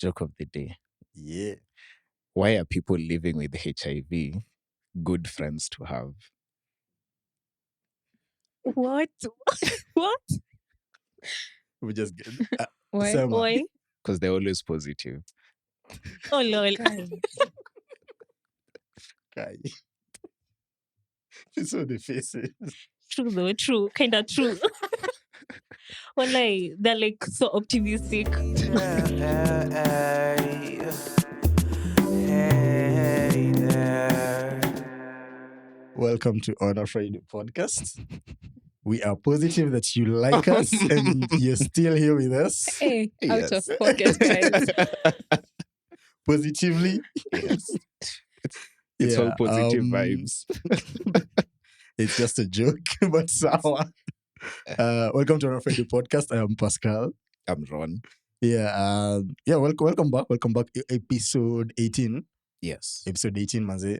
Joke of the day. Yeah. Why are people living with HIV good friends to have? What? What? We just get Why? Selma. Why? Because they're always positive. Oh lol. Kai. You saw the faces. True though. True. Kind of true. Well, like they're like so optimistic. Welcome to On a Friday podcast. We are positive that you like us and you're still here with us. Hey, out of Yes. pocket vibes. Positively. Yes. It's all positive vibes. It's just a joke, but sour. Welcome to On a Friday podcast. I am Pascal. I'm Ron. Welcome back. Welcome back. Episode 18. Yes. Episode 18, manze.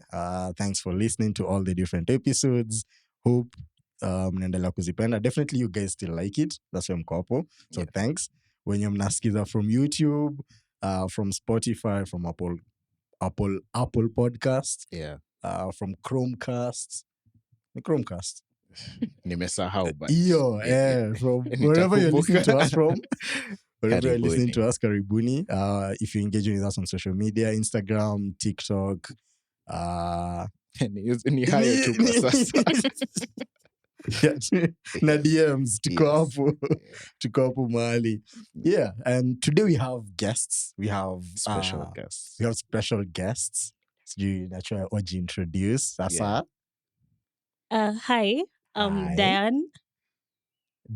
Thanks for listening to all the different episodes. Hope mnaendelea kuzipenda. Definitely you guys still like it. That's why mko hapo. So thanks. When you mnasikiza from YouTube, from Spotify, from Apple Podcast, from Chromecast. The Chromecast. Nimesahau but From wherever you're listening to us from. Wherever you're listening to Karibuni. us, karibuni. If you're engaging with us on social media, Instagram, TikTok, Ni hayo tu kwa sasa. na DMs, tuko hapo mahali. Yeah, and today we have guests. We have Special guests. We have special guests. Sijui nachua waji introduce. Sasa. Hi. Hi. Diane.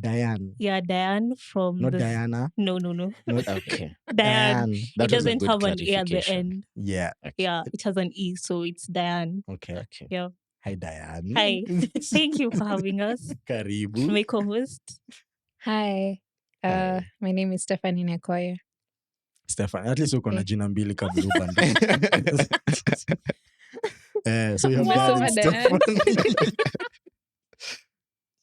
Diane. Yeah, Diane from Not Diana. No. Not Okay. Diane. Diane. It That was a doesn't good have an E at the clarification. end. Yeah. Yeah, it has an E, so it's Diane. Okay. Yeah. Hi, Diane. Hi. Thank you for having us. Karibu. My co-host. Hi, Hi. my name is Stephanie Nekoya. Stefan, at least uko na jina mbili kabla upande. So you have Umesoma Diane, Diane. Stephanie.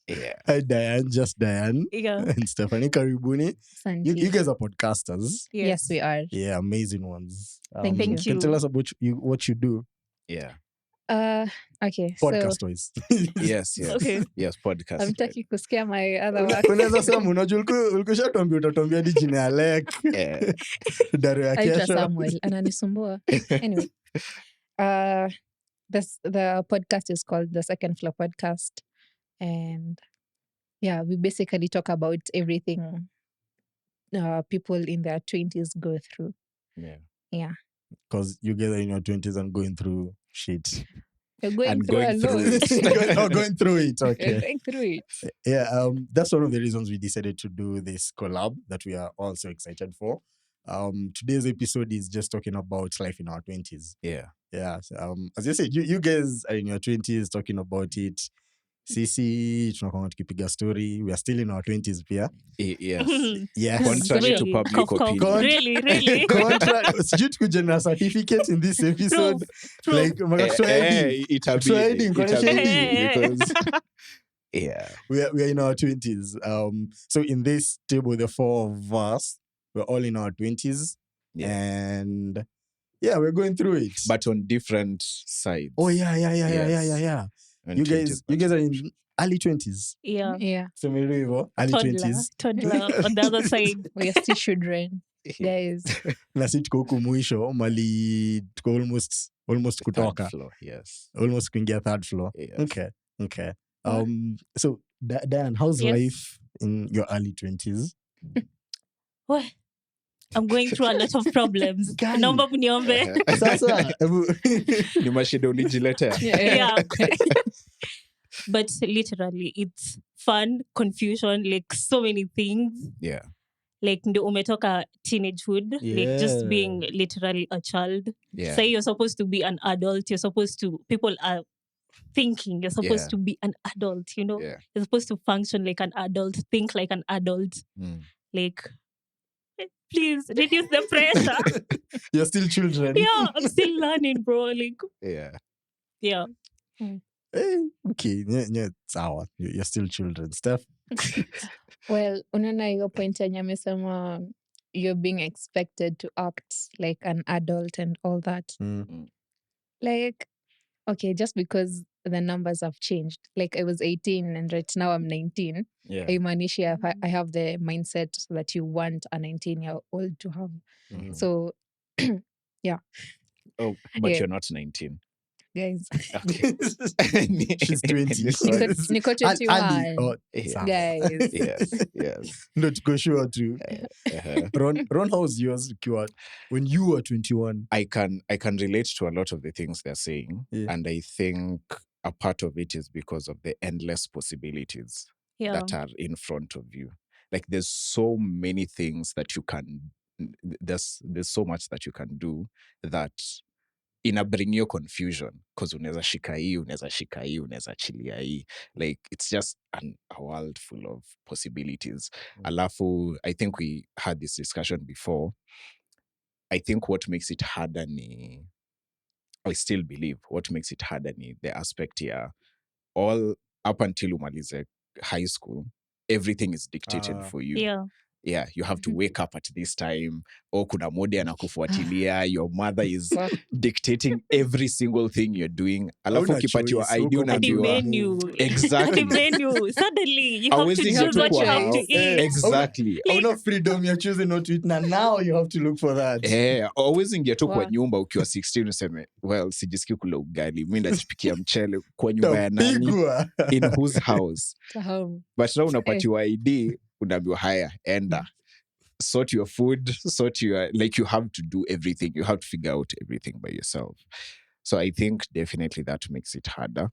Yeah. Hi, Diane, just Diane. Yeah. And Stephanie, karibuni. Santi. You guys are podcasters. Yes, we are. Yeah, amazing ones. Thank Can you. tell us about what you do. Yeah. Okay, Podcast wise. Yes. Okay. Yes, podcast. I'm talking kusikia my other work. Unaweza sema unajua ulikushatuambia utatuambia hadi jina ya Lek. Yeah. Daru ya Aitwa kesho. Samuel ananisumbua. Anyway, the podcast is called The Second Floor Podcast, and yeah, we basically talk about everything people in their 20s go through. Yeah. Because you guys are in your 20s and going through shit. You're going And through going a through lot. Going through it. You're Okay. going through it. Yeah, that's one of the reasons we decided to do this collab that we are also excited for. Today's episode is just talking about life in our 20s. Yeah. Yeah. So, as you said, you guys are in your 20s talking about it. Sisi, tunakuwa tukipiga story. We are still in our 20s pia. Yes. Yes. Contrary to Really? public Cough. opinion. Really? Sijui tukuje na certificate in this episode. Proof. Like, makatuswahili. Itabidi Hey. because yeah. We are in our 20s. So in this table, the four of us, we're all in our 20s. Yeah. And yeah, we're going through it. But on different sides. Oh yeah. On You 20s guys are in early 20s. Yeah. Yeah, So maybe early Toddler 20s. on the other side. we are still children, guys. Na si tuko huku mwisho mali tuko almost kutoka. Third floor, yes. Almost kuingia third floor. Yes. Okay. So Dan, how's Yes. life in your early 20s? Well, I'm going through a lot of problems. Guy. Naomba mniombe. Sasa, Ni mashida ulijiletea. Yeah. But literally, it's fun, confusion, like so many things. Yeah. Like ndio umetoka teenagehood, like just Yeah. being literally a child. Yeah. Say you're supposed to be an adult. People are thinking you're supposed Yeah. to be an adult, you know? Yeah. You're supposed to function like an adult, think like an adult. Mm. Like, please reduce the pressure. you're still children. Yeah, I'm still learning, bro. Like, Yeah. yeah. Okay, yeah, sawa. You're still children. Steph? Well, unaona hiyo point yenye amesema you're being expected to act like an adult and all that. Like, okay, just because the numbers have changed. Like I was 18 and right now I'm 19. Yeah. I have the mindset that you want a 19-year-old to have. So, yeah, Oh, but Yeah. you're not 19. guys. Okay. She's 20. Niko 21. Oh, Yeah. sawa. Guys. Yes. Not go sure too. Uh-huh. Ron, how's yours when you were 21? I can relate to a lot of the things they're saying, Yeah. and I think a part of it is because of the endless possibilities Yeah. that are in front of you. Like there's so many things that you can. There's so much that you can do that inabring your confusion because unaweza shika hii, unaweza shika hii, unaweza chilia hii. Like it's just a world full of possibilities. Alafu, I think we had this discussion before. I think what makes it harder I still believe what makes it harder the aspect here, all up until umalize high school, everything is dictated for you. Yeah. Yeah, you have to wake up at this time. Or kuna mode anakufuatilia. Your mother is dictating every single thing you're doing. Alafu Hauna ukipatiwa choice, ID uko At the unaambiwa. menu. Exactly. At the menu. Suddenly, you have Hawezi to ingia choose tu what kwa you have to house. eat. Exactly. Hauna freedom, you're choosing not to eat. Now you have to look for that. Always ingia tu kwa Wow. nyumba ukiwa 16 useme, well, sijisikii kula ugali. Mi ndajipikia mchele kwa nyumba ya nani? Tapigwa. In whose house? But now unapatiwa ID, unaambiwa haya, enda. Sort your food, you have to do everything. You have to figure out everything by yourself. So I think definitely that makes it harder.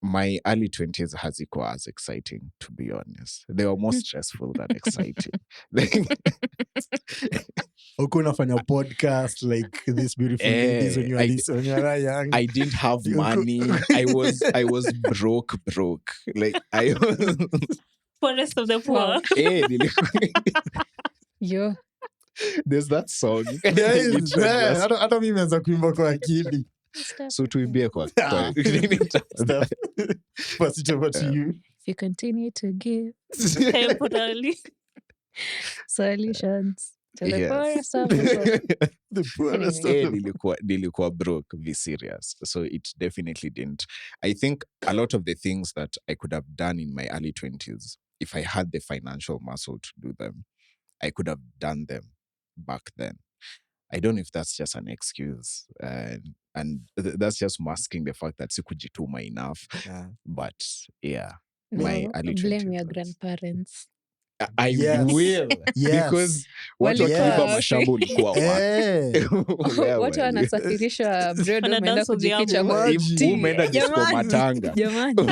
My early 20s hazikuwa as exciting, to be honest. They were more stressful than exciting. Uko unafanya podcast like this beautiful ladies when you are young. I didn't have money. I was broke. Like I was Poorest of the poor. Yo. There's that song. Guys, hata mimi nimeanza kuimba kwa akili. So tuimbie kwa Stuff. Pass it over to you. If you continue to give Temporarily. solutions to the Yes. poorest of the poor. The poorest Anyway. of nilikuwa broke, be serious. So it definitely didn't. I think a lot of the things that I could have done in my early 20s, if I had the financial muscle to do them, I could have done them back then. I don't know if that's just an excuse, and that's just masking the fact that sikujituma enough. Yeah. But yeah, No, my early 20s. blame your was- grandparents. I Yes. will. Yes. Because watu Walikuwa wakiiba wapi? mashamba ulikuwa wapi? Eh. Watu wanasafirishwa bread Wana wameenda dance with the kujificha album. kwa Imagine. tea. Umeenda disco Jamani. matanga. Jamani.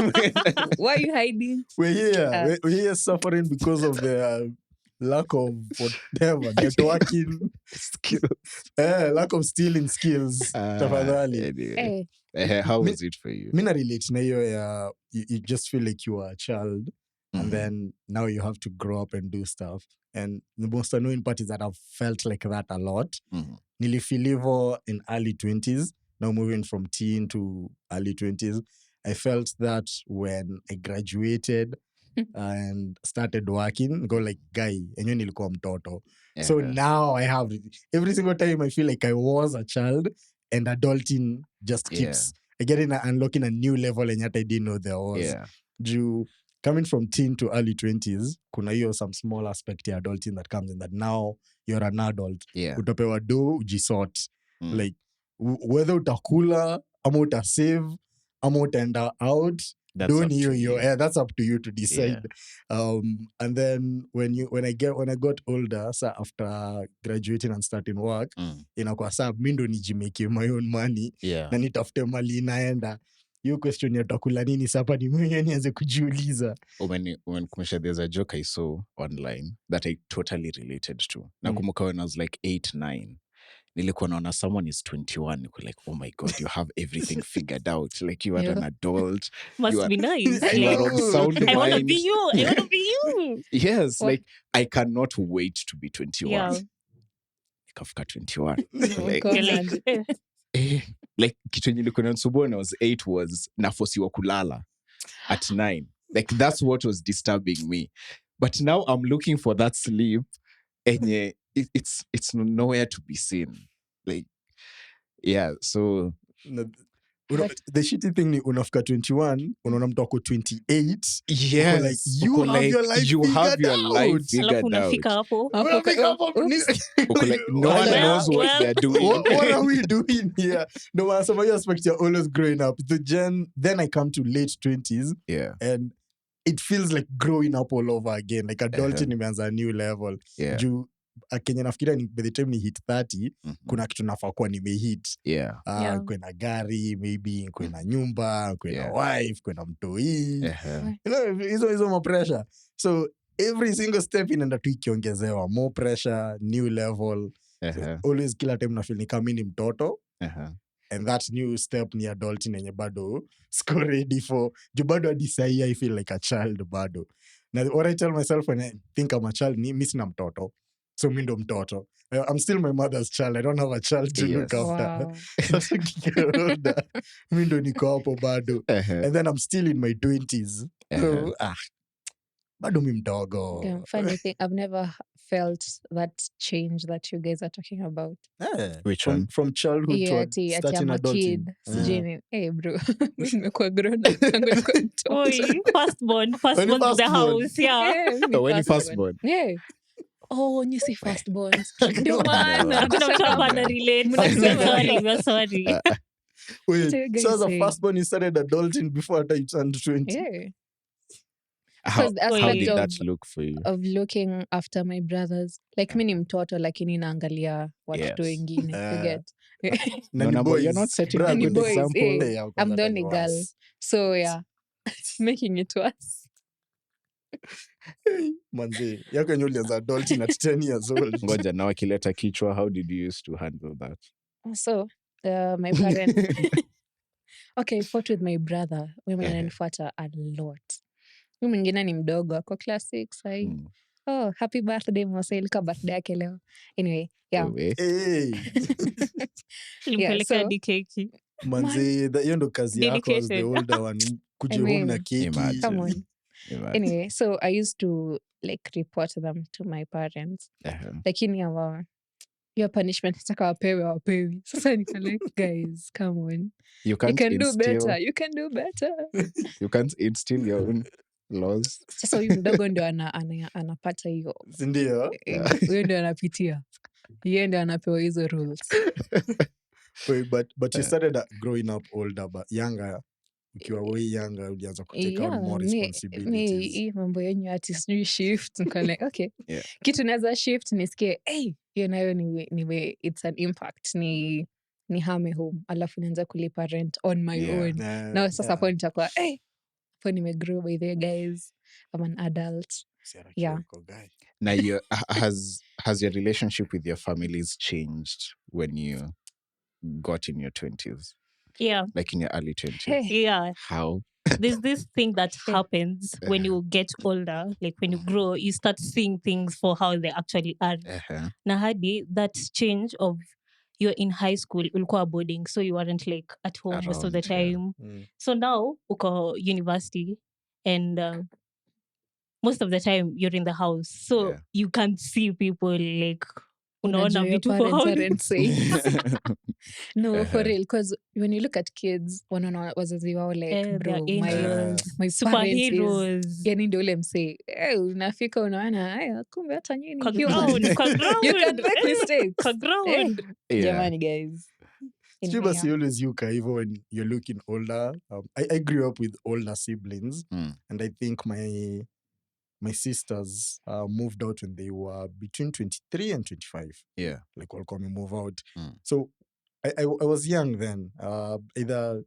Why are you hiding? We're here suffering because of the lack of whatever networking lack of stealing skills. Tafadhali. Anyway. Hey, How was it for you? Mi na relate na hiyo ya you just feel like you are a child and Mhm. then now you have to grow up and do stuff. And the most annoying part is that I've felt like that a lot. Mhm. Nilifeel hivyo in early 20s, now moving from teen to early 20s. I felt that when I graduated and started working, go like, guy, enyewe nilikuwa mtoto. So Yeah. now I have, every single time I feel like I was a child and adulting just keeps, I get in unlocking a new level and yet I didn't know there was. Yeah. Due coming from teen to early 20s, kuna hiyo some small aspect ya adulting that comes in that now you're an adult. Yeah. Utapewa do, ujisort. Mm. Like, whether utakula, ama utasave, ama utaenda out, That's do up to hiyo you. yeah, that's up to you to decide. And then when I got older, so after graduating and starting work, Mm. inakuwa saa mi ndo nijimake my own money Yeah. na nitafute mali inaenda. Hiyo question ya utakula nini sapa ni mwenye nianze kujiuliza. Umenikumbusha, there's a joke I saw online that I totally related to. Nakumbuka when I was like 8, 9. Nilikuwa naona someone is 21. Niko like, oh my God, you have everything figured out. Like you are an adult. Must You are- be nice. You Like, are of sound I want to mind. be you. I want to be you. Yes, What? like I cannot wait to be 21. Yeah. Nikafika 21. Oh Like, God. You're like, like kitu yenye ilikuwa inanisumbua when I was 8 was nafosiwa kulala at 9. Like that's what was disturbing me. But now I'm looking for that sleep enye it's nowhere to be seen. Like, yeah, so No, the shitty thing ni unafika 21, unaona mtu ako 28. yes, Uko like, you uko have like, your life you have figured your life out. Alafu figured out. unafika hapo. Unafika hapo, Uko like, no one Well, knows what well. they're doing. what are we doing here? No, man, some of you aspect you're always growing up. Then I come to late 20s, Yeah, and it feels like growing up all over again. Like adulting imeanza a new level. yeah, Juu Kenya nafikiria ni by the time ni hit 30, kuna kitu nafaa kuwa nimehit. yeah. Yeah. Kwe na gari, maybe kwe na nyumba, kwe na Yeah. wife, kwe na mtoi. Uh-huh. You know, hizo ma pressure. So every single step inaenda tu ikiongezewa. More pressure, new level. Uh-huh. Always kila time na feel ni kama ni mtoto. Uh-huh. And that new step ni adulting yenye bado siko ready for. Juu bado hadi sahi I feel like a child bado. Now what I tell myself when I think I'm a child ni mi sina mtoto. So mi ndo mtoto. I'm still my mother's child. I don't have a child to look Yes. after. Wow. Sasa nikiget older, mi ndo niko hapo bado. Uh-huh. And then I'm still in my 20s. So, bado mi mdogo. Yeah, funny thing, I've never felt that change that you guys are talking about. Which one? From childhood Yeah, to ati starting I'm a adulting. kid. Sijui ni- Hey bro, mi nimekuwa grown up tangu nikuwa mtoto. Oi, firstborn When you to the firstborn. house, yeah. Yeah, mi When you firstborn. firstborn. Yeah. Oh, nyi si firstborns. Ndio maana. Hakuna mtu hapa ana relate. We're sorry. Wait, So you guys so as a say- firstborn, you started adulting before after you turned 20? Yeah. How, Because the how aspect did of- that look for you? Of looking after my brothers. Like mi ni mtoto lakini naangalia watoto Yes. wengine. You get? Na No, ni but boys. you're not setting Brother, a Ni good boys, example. eh. Yeah, I'm the hata only ni girl. worse. So yeah. Making it worse. Manze, yako yenye ulianza adulting at 10 years old. Ngoja na wakileta kichwa, how did you used to handle that? So, my parents. Okay, I fought with my brother. Mimi Ehe. ananifuata a lot. Huyu mwingine ni mdogo ako class 6 sahi. Mm. Oh, happy birthday Mose, ilikuwa birthday yake leo. Anyway, yeah. Wewe. Hey, Nilimpelekea so- hadi keki. manze, hiyo ndo kazi yako as the Dedicated. older one. Kuja I home mean, na keki. Imagine. Come on. Imagine. Anyway, so I used to like report them to my parents. Uh-huh. Lakini your punishment nataka wapewi. Sasa niko like, guys, come on. You You can't can do instill, better. You can do better. you can't instill your own laws. Sasa huyu mdogo ndio anapata hiyo. Si ndio? Huyo ndio anapitia. Yeye ndio anapewa hizo rules. Wait, but you started growing up older, but younger. Ukiwa way younger, ulianza kutake on more mi responsibilities. hii mambo yenyu ati sijui shift niko like, okay. Yeah. Kitu naweza shift nisikie hiyo nayo ni it's an impact ni hame home alafu naanza kulipa rent on my Yeah. own na sasa hapo nitakuwa hapo nimegrow by the guys. I'm an adult. Yeah. Now, has your relationship with your families changed when you got in your 20s? Yeah. Like in your early 20s? Hey. Yeah. How? There's this thing that happens when you get older, like when you grow, you start seeing things for how they actually are. Uh-huh. Na hadi that change of you're in high school, ulikuwa boarding, so you weren't like at home most of the Around, yeah. time. So now uko university and most of the time you're in the house, so Yeah. you can't see people like unaona Unajua your vitu for parents how aren't safe. No, for Uh-huh. real, because when you look at kids wanaona wazazi wao like they're bro, my angels, parents is superheroes. yani ndio ule msee unafika unaona haya kumbe hata nyinyi Kwa human. ground, kwa You can ground. make mistakes. Kwa ground. Yeah. Jamani guys. Sijui basi always yuka hivyo when you're looking older. I grew up with older siblings, and I think my sisters moved out when they were between 23 and 25. Yeah. Like walikuwa move out. Mm. So I was young then. Either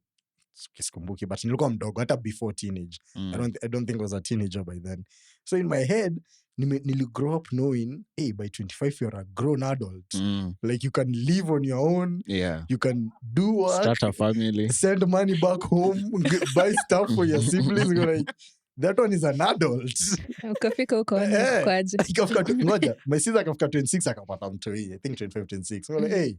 sikumbuki, but nilikuwa mdogo hata before teenage. I don't think I was a teenager by then. So in my head, nili grow up knowing, hey, by 25 you're a grown adult. Like you can live on your own. Yeah. You can do work. Start a family. Send money back home. Buy stuff for your siblings. You're like, that one is an adult. Ukafika uko kwaje. Ngoja, my sister akafika 26 akapata mtoi. I think 25, 26. So like, hey,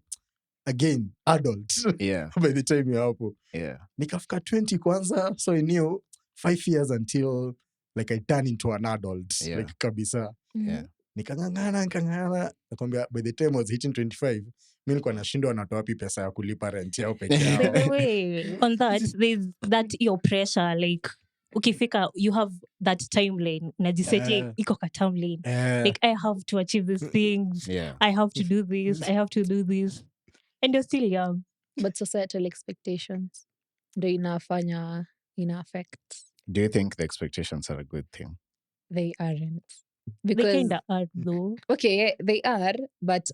again, adult. Yeah. By the time you're hapo. Yeah. Nikafika 20 kwanza. So I knew 5 years until like I turn into an adult. Yeah. Like kabisa. Yeah. nikang'ang'ana nakwambia by the time I was hitting 25 mi nilikuwa nashindwa natoa wapi pesa ya kulipa rent yao peke yao. By the way, on that, there's that your pressure, like, ukifika, you have that timeline. Unajisetia iko ka timeline. Like, I have to achieve these things. Yeah. I have to do this. I have to do this. And you're still young. But societal expectations ndo ina affect. Do you think the expectations are a good thing? They aren't. They Because kind of are, though. okay, they are, but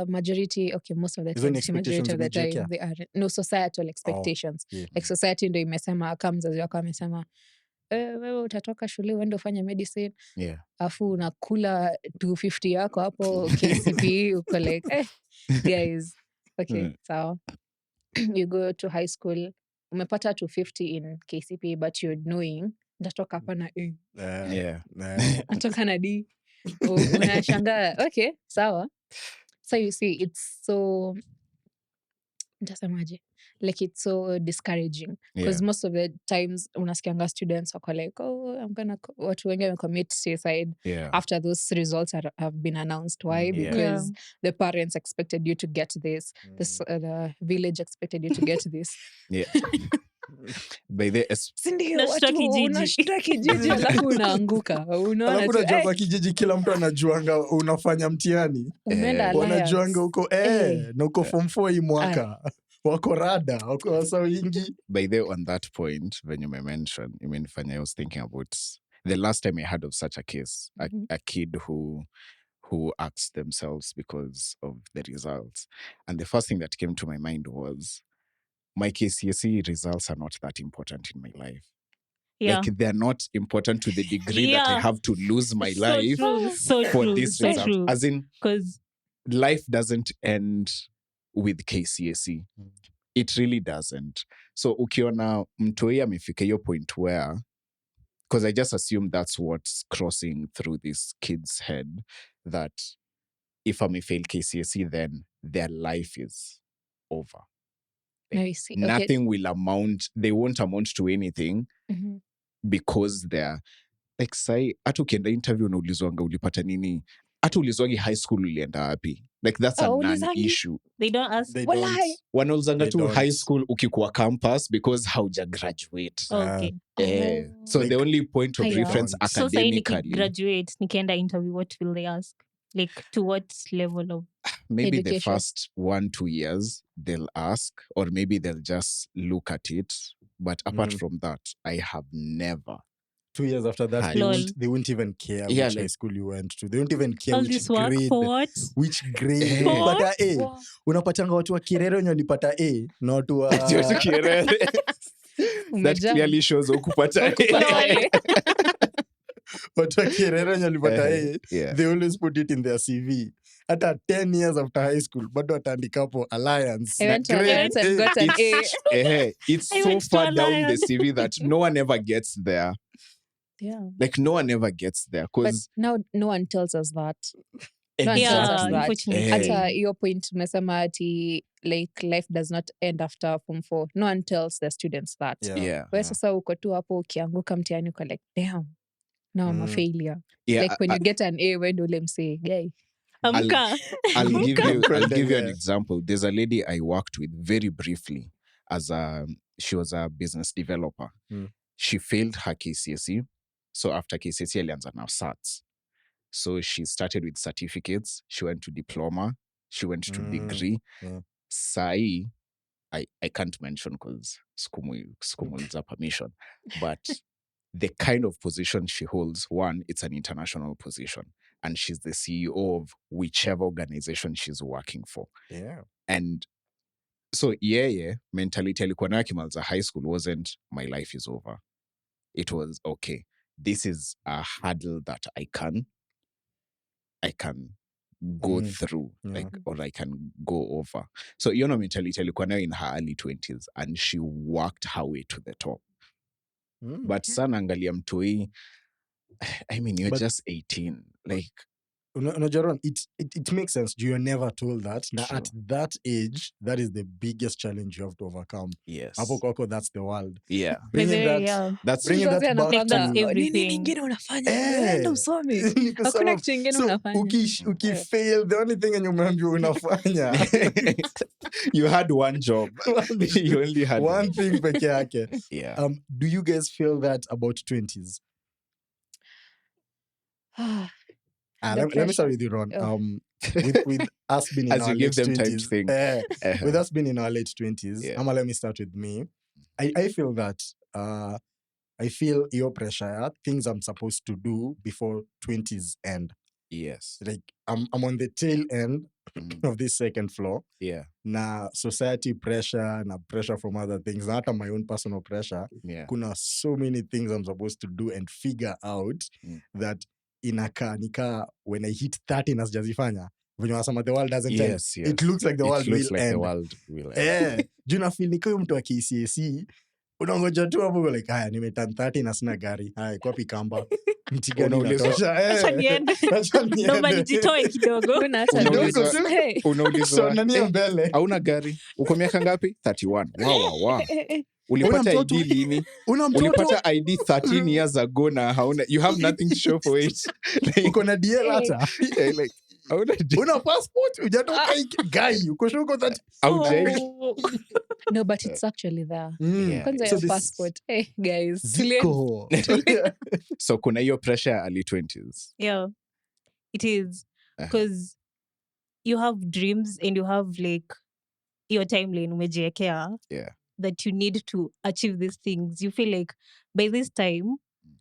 majority, okay, most of the Hizo ni time, si majority of the expectations time, they aren't. No, societal expectations. Yeah. Like society ndo imesema, kama mzazi wako amesema, wewe utatoka shule uende ufanye medicine, Yeah. afu unakula 250 yako hapo KCP, uko like, guys, okay, sawa. You go to high school, umepata 250 in KCP, but you're knowing, nitatoka hapa na A. Yeah. Natoka na D. Unashangaa, okay, sawa. So you see, it's so, nitasemaje? Like it's so discouraging because most of the times unasikianga students wako like, watu wengi wamecommit suicide after those results have been announced. Why? Because the parents expected you to get this. The village expected you to get this. Yeah. By the unashtuka kijiji alafu unaanguka. Unaona tu, unajua kwa kijiji kila mtu anajuanga unafanya mtihani. Wanajuanga huko na uko form 4 hii mwaka. Wako rada, wako wasa wingi. By the on that point, when you mentioned, I was thinking about the last time I heard of such a case, a kid who asked themselves because of the results. And the first thing that came to my mind was, my KCSE results are not that important in my life. Yeah. Like, they're not important to the degree that I have to lose my life for this result. As in, because life doesn't end with KCSE. It really doesn't. So ukiona mtoi amefika hiyo point where, because I just assume that's what's crossing through this kid's head, that if I may fail KCSE, then their life is over. No, you see. Nothing will amount, they won't amount to anything because they're like, say, hata ukienda interview unaulizwanga ulipata nini, hata ulizwangi high school ulienda wapi. Like, that's a non-issue. They don't ask. Wanaulizanga tu high school ukikuwa campus because hauja graduate. Okay. So like, the only point of reference academically. So say graduate, nikienda interview, what will they ask? Like, to what level of maybe education? The first 1-2 years they'll ask, or maybe they'll just look at it. But apart from that, I have never. 2 years after that, they won't even care which high school you went to. They won't even care all which this grade. Work for what? Which grade. Unapata A. Unapatanga watu wa Kirere wenye walipata A. Na watu wa Kirere. That clearly shows ukupata A. Watu wa Kirere wenye walipata A. They always put it in their CV. Hata 10 years after high school, bado wataandika hapo Alliance. I went to Alliance and got an A. It's so far down the CV that no one ever gets there. Yeah. Like, no one ever gets there. But now no one tells us that. Unfortunately. At your point, umesema ati, like, life does not end after form 4. No one tells the students that. Wewe sasa uko tu hapo ukianguka mtihani uko like, damn, now I'm a failure. Like, when you get an A, when do them say, guy? I'll give you an example. There's a lady I worked with very briefly she was a business developer. She failed her KCSE. So after KCSE, alianza now SATs. So she started with certificates. She went to diploma. She went to degree. Sai, I can't mention because Skumu needs a permission. But the kind of position she holds, one, it's an international position. And she's the CEO of whichever organization she's working for. Yeah. And so, mentality alikuwa nayo akimaliza high school wasn't, my life is over. It was, okay, this is a hurdle that I can go through, like, or I can go over. So, mentality alikuwa nayo in her early 20s, and she worked her way to the top. But sana angalia mtoi, I mean, you're just 18. Like, Jaron, it makes sense. You're never told that. Now, True. at that age, that is the biggest challenge you have to overcome. Yes. Hapo kwako, that's the world. Yeah. Bringing that, yeah. That's bringing that Mzazi back anakwanga, to- nini everything. ingine unafanya? Eh. Enda usome. Ni kusema, Hakuna kitu ingine so, unafanya. ukifail, the only thing yenye umeambiwa unafanya you had one job. You only had one thing peke yake. Yeah. Do you guys feel that about 20s? The Let me start pressure. with you, Ron. Oh. With us being in As our you give late them time to 20s, think. with us being in our late 20s, Yeah. Ama, let me start with me. I feel that I feel your pressure, things I'm supposed to do before 20s end. Yes. Like I'm on the tail end Mm. of this second floor. Yeah. Na society pressure, na pressure from other things, not my own personal pressure. Yeah. Kuna so many things I'm supposed to do and figure out that inakaa when I hit 30 na sijazifanya. When you ask the world doesn't end. Yes. Yes. It looks like the world It looks will like end. the world will end. Juu nafeel ni kama mtu wa KCSE unangoja tu hapo uko like haya nimeturn 30 na sina gari. Haya kwa pikamba. Mti gani Unaulizwa- inatosha? Acha niende. Acha niende. Naomba nijitoe kidogo. Huna hata Unaulizwa- dogo. Hey. So Unaulizwa, nani ya mbele? hauna gari? Uko miaka ngapi? 31. Wow. Ulipata Una mtoto? ID lini? Una mtoto? Ulipata ID 13 years ago na hauna, you have nothing to show for it. Like, Uko na DL hata? yeah, like, hauna Una passport? Hujatoka guy. Uko sure uko that? haujai- Oh. No, but it's actually there. Yeah. Kwanza So your this- passport. Hey, guys. Ziko. So kuna hiyo pressure ya early 20s. Yeah, it is because you have dreams and you have like your timeline umejiwekea Yeah. that you need to achieve these things. You feel like by this time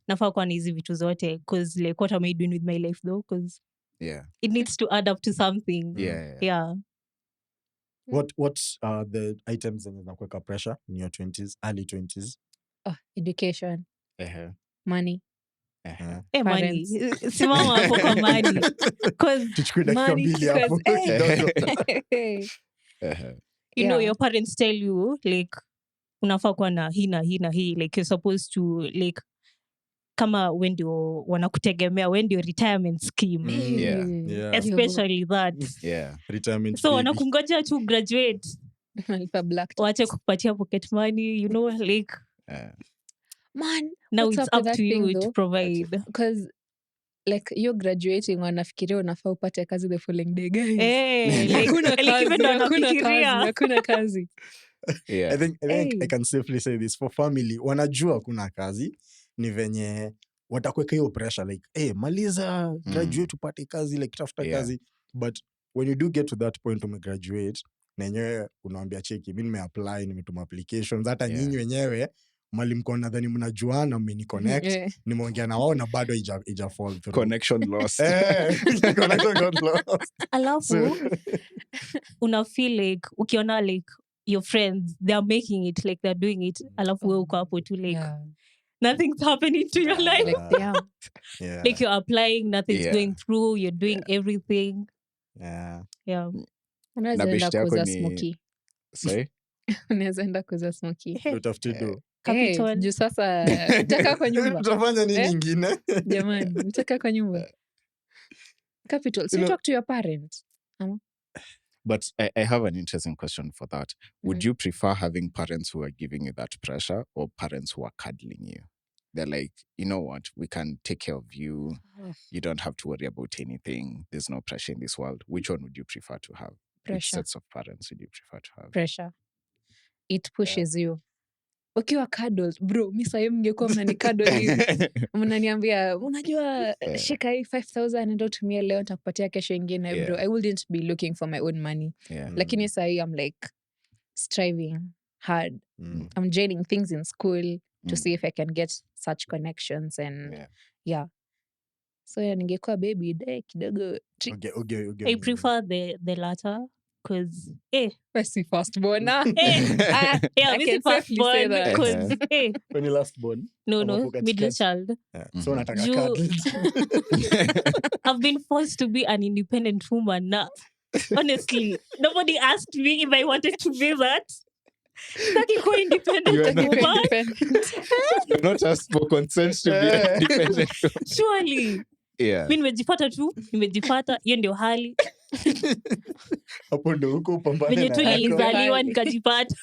nafaa kuwa na hizi vitu zote because like what am I doing with my life though, because Yeah. it needs to add up to something. Yeah. What are the items zenye zinakuweka pressure in your 20s, early 20s? Education, Uh-huh. money. Uh-huh. Money. Simama hapo kwa money. Because Tuchukue dakika Money, mbili hapo. because, Kidogo. Uh-huh. you know Yeah. your parents tell you like unafaa kuwa na hii na hii na hii, like you're supposed to like kama when ndio wanakutegemea, when ndio retirement scheme, Yeah. Yeah. especially that. Yeah. Retirement So baby. wanakungoja tu graduate Nalipa black tax. wache kukupatia pocket money, you know, like Man, now what's it's up with up that to you thing, to though? provide. Because like you're graduating, wanafikiria unafaa upate kazi the following day, guys. Like, Hakuna like kazi, even ndo hakuna kazi, wanafikiria. hakuna kazi. Yeah. I think Hey. I can safely say this for family. Wanajua kuna kazi ni venye watakuweka hiyo pressure like hey, maliza graduate upate kazi like tafuta Yeah. kazi, but when you do get to that point umegraduate na yenyewe unawambia cheki mi nimeapply nimetuma applications hata Yeah. nyinyi wenyewe mali mko nadhani mnajuana mmeniconnect Eh. nimeongea na wao na bado ija fall through. Connection lost. Connection got lost. Alafu So, una feel like ukiona like your friends they are making it, like they're doing it, alafu wewe uko hapo tu like Yeah. nothing's happening to your life. Like, yeah. yeah. Like you're applying, nothing's Yeah. going through, you're doing everything. Yeah. Yeah. Unaweza Na enda beshte yako kuuza ni- smoky. Sorry? Unaweza enda kuuza smoky. Don't have to do. Capital. Juu sasa mtakaa kwa nyumba. Utafanya nini Eh? ingine? Jamani, mtakaa kwa nyumba. Capital. So You you know- talk to your parents. But I have an interesting question for that. Would you prefer having parents who are giving you that pressure or parents who are cuddling you? They're like, you know what, we can take care of you. You don't have to worry about anything. There's no pressure in this world. Which one would you prefer to have? Which Pressure. sets of parents would you prefer to have? Pressure. It pushes you. Ukiwa cuddles, bro, mi sahii mngekuwa mnani cuddle hivi. Mnaniambia, unajua shika hii 5,000 enda utumie leo nitakupatia kesho ingine, bro. Yeah. I wouldn't be looking for my own money. Yeah. Lakini sahii I'm like striving hard. Mm. I'm joining things in school to Mm. see if I can get such connections and Yeah. yeah. So yeah, ningekuwa baby day kidogo trick. Okay. I prefer the latter because Basi firstborn. yeah, I this can is safely say firstborn that. because When you last born. no Ama uko middle katikati? child. Yeah. Mhm. So unataka You- cuddles. I've been forced to be an independent woman now. Honestly, nobody asked me if I wanted to be that. Sitaki kuwa independent You are not- woman. Independent. You're not asked for consent to be Yeah. independent. Surely. Yeah. mi nimejipata hiyo ndio hali hapo ndo huko upambane venye na tu yako. nilizaliwa nikajipata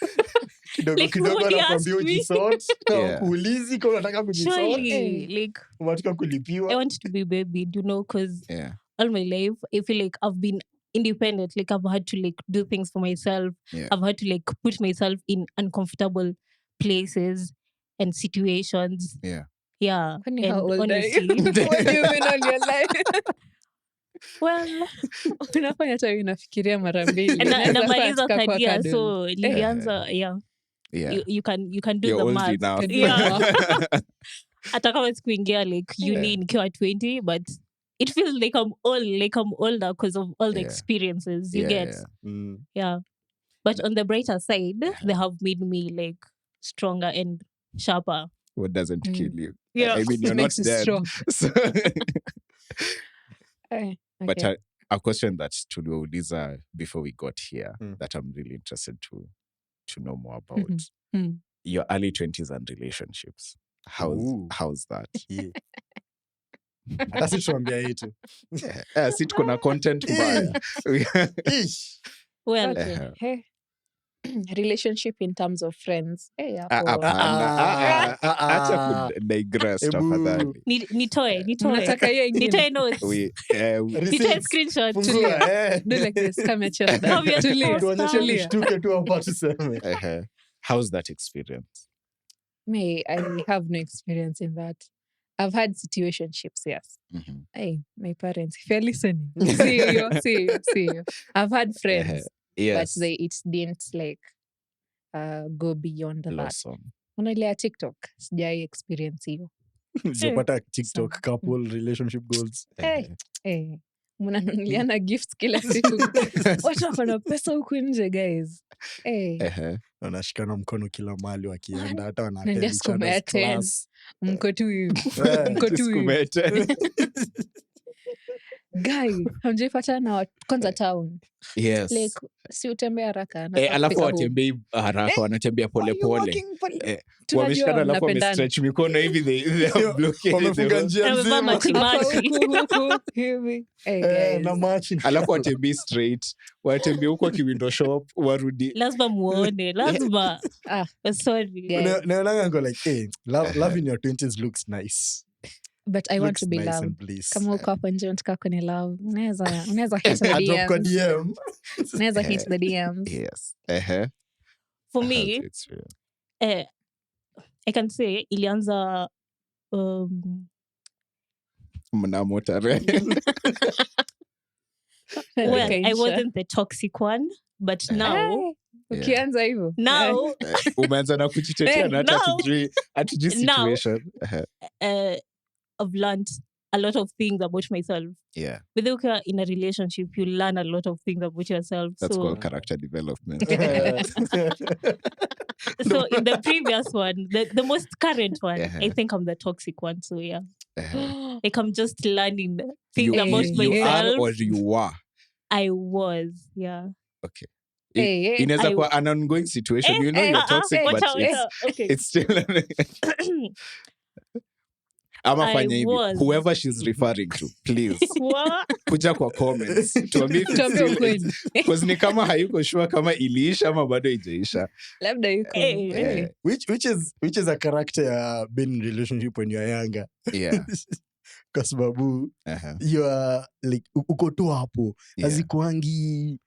kidogo like, kidogo somebody anakuambia asked me. ujisort Yeah. kuulizi kama unataka kujisort surely like unataka I kulipiwa want to be babied, you know, because Yeah. all my life I feel like I've been independent, like I've had to like do things for myself. Yeah. I've had to like put myself in uncomfortable places and situations. Yeah. Yeah. Kwani And how old are you? honestly, What do you mean on your life? well, Unafanya hata wewe unafikiria mara mbili. na Unaweza kuwa namaliza katika kwa third year, academy. so nilianza yeah. Yeah. You can do You're the old math. enough. Yeah. Hata kama sikuingia like uni Yeah. nikiwa 20, but it feels like I'm older because of all the Yeah. experiences you Yeah, get. yeah. Yeah. But on the brighter side, they have made me like stronger and sharper. What doesn't kill you? Yeah. I mean, you're not Makes you dead. strong. So, Okay. but a question that tuliuliza before we got here that I'm really interested to know more about. Your early 20s and relationships. How's that? Yeah. hata si tuambia yetu Si tuko na content mbaya. Well, Okay. Hey. Relationship in terms of friends. Hey, hapo. Hapana. Acha kudigress Ebu. tafadhali. nitoe. Mnataka hiyo ingine? Nitoe notes. Nitoe Receipts. screenshots. Fungua, Do like this. Come at your Come here. Tulia. tuonyeshe Tulia. tushtuke tu hapa tuseme How's that experience? Me, I have no experience in that. I've had situationships, yes. Hey, my parents, if you're listening, see you. I've had friends, Yes. but it didn't like go beyond that. Blossom. Unailea TikTok, sijai experience hiyo. Sijapata TikTok couple relationship goals Hey, mnanunuliana gifts kila siku. Watu wako na pesa huku nje, guys. Hey. wanashikana mkono kila mahali wakienda hata wana Naendea attend each skuma ya other's 10. class. Mko tu hivi. Eh, Mko tu hivi. Skumete. Guy, hamjaipatana na watu kwanza town. Yes. Like, si utembee haraka. Alafu watembei haraka, wanatembea polepole. Wameshikana alafu wamestretch mikono hivi, they have blockaded wamefunga the road. njia Amevaa nzima machi. hivi. Hey, Eh, na guys. marching. Alafu watembei straight, watembei huko kiwindo shop, warudi. Lazima muone. Lazima. Sorry. Yeah. Naonanga ngo like, hey, love in your 20s looks nice. But I want Looks to be nice loved. and bliss. Kama uko hapo nje unataka kuni love, unaweza hit the Drop kwa DMs. DM. Unaweza hit the DMs. Yes. For How's me, the experience? I can say ilianza Mnamo tarehe. well, I Ikaisha. wasn't the toxic one, but now Hey, ukianza hivyo. Umeanza na kujitetea na hata No. hatujui Now. situation. I've learned a lot of things about myself. Yeah, With ukiwa in a relationship, you learn a lot of things about yourself. that's so, called character development. so in the previous one, the most current one, Yeah. I think I'm the toxic one. So yeah, like I'm just learning things You, about you are myself. or you were. I was, yeah. Okay. Hey, Inaweza I- kuwa an ongoing situation. You know you're toxic, but okay. it's still ama I fanya hivi, was. whoever she's referring to, please What? kuja kwa comments tuambie if it's Tuambie still ukweli. because ni kama hayuko sure kama iliisha ama bado haijaisha. Labda yuko. Hey. Hey. which is a character ya being in relationship when you're younger. Yeah. Kwa sababu you are like uko tu hapo Yeah. hazikuangi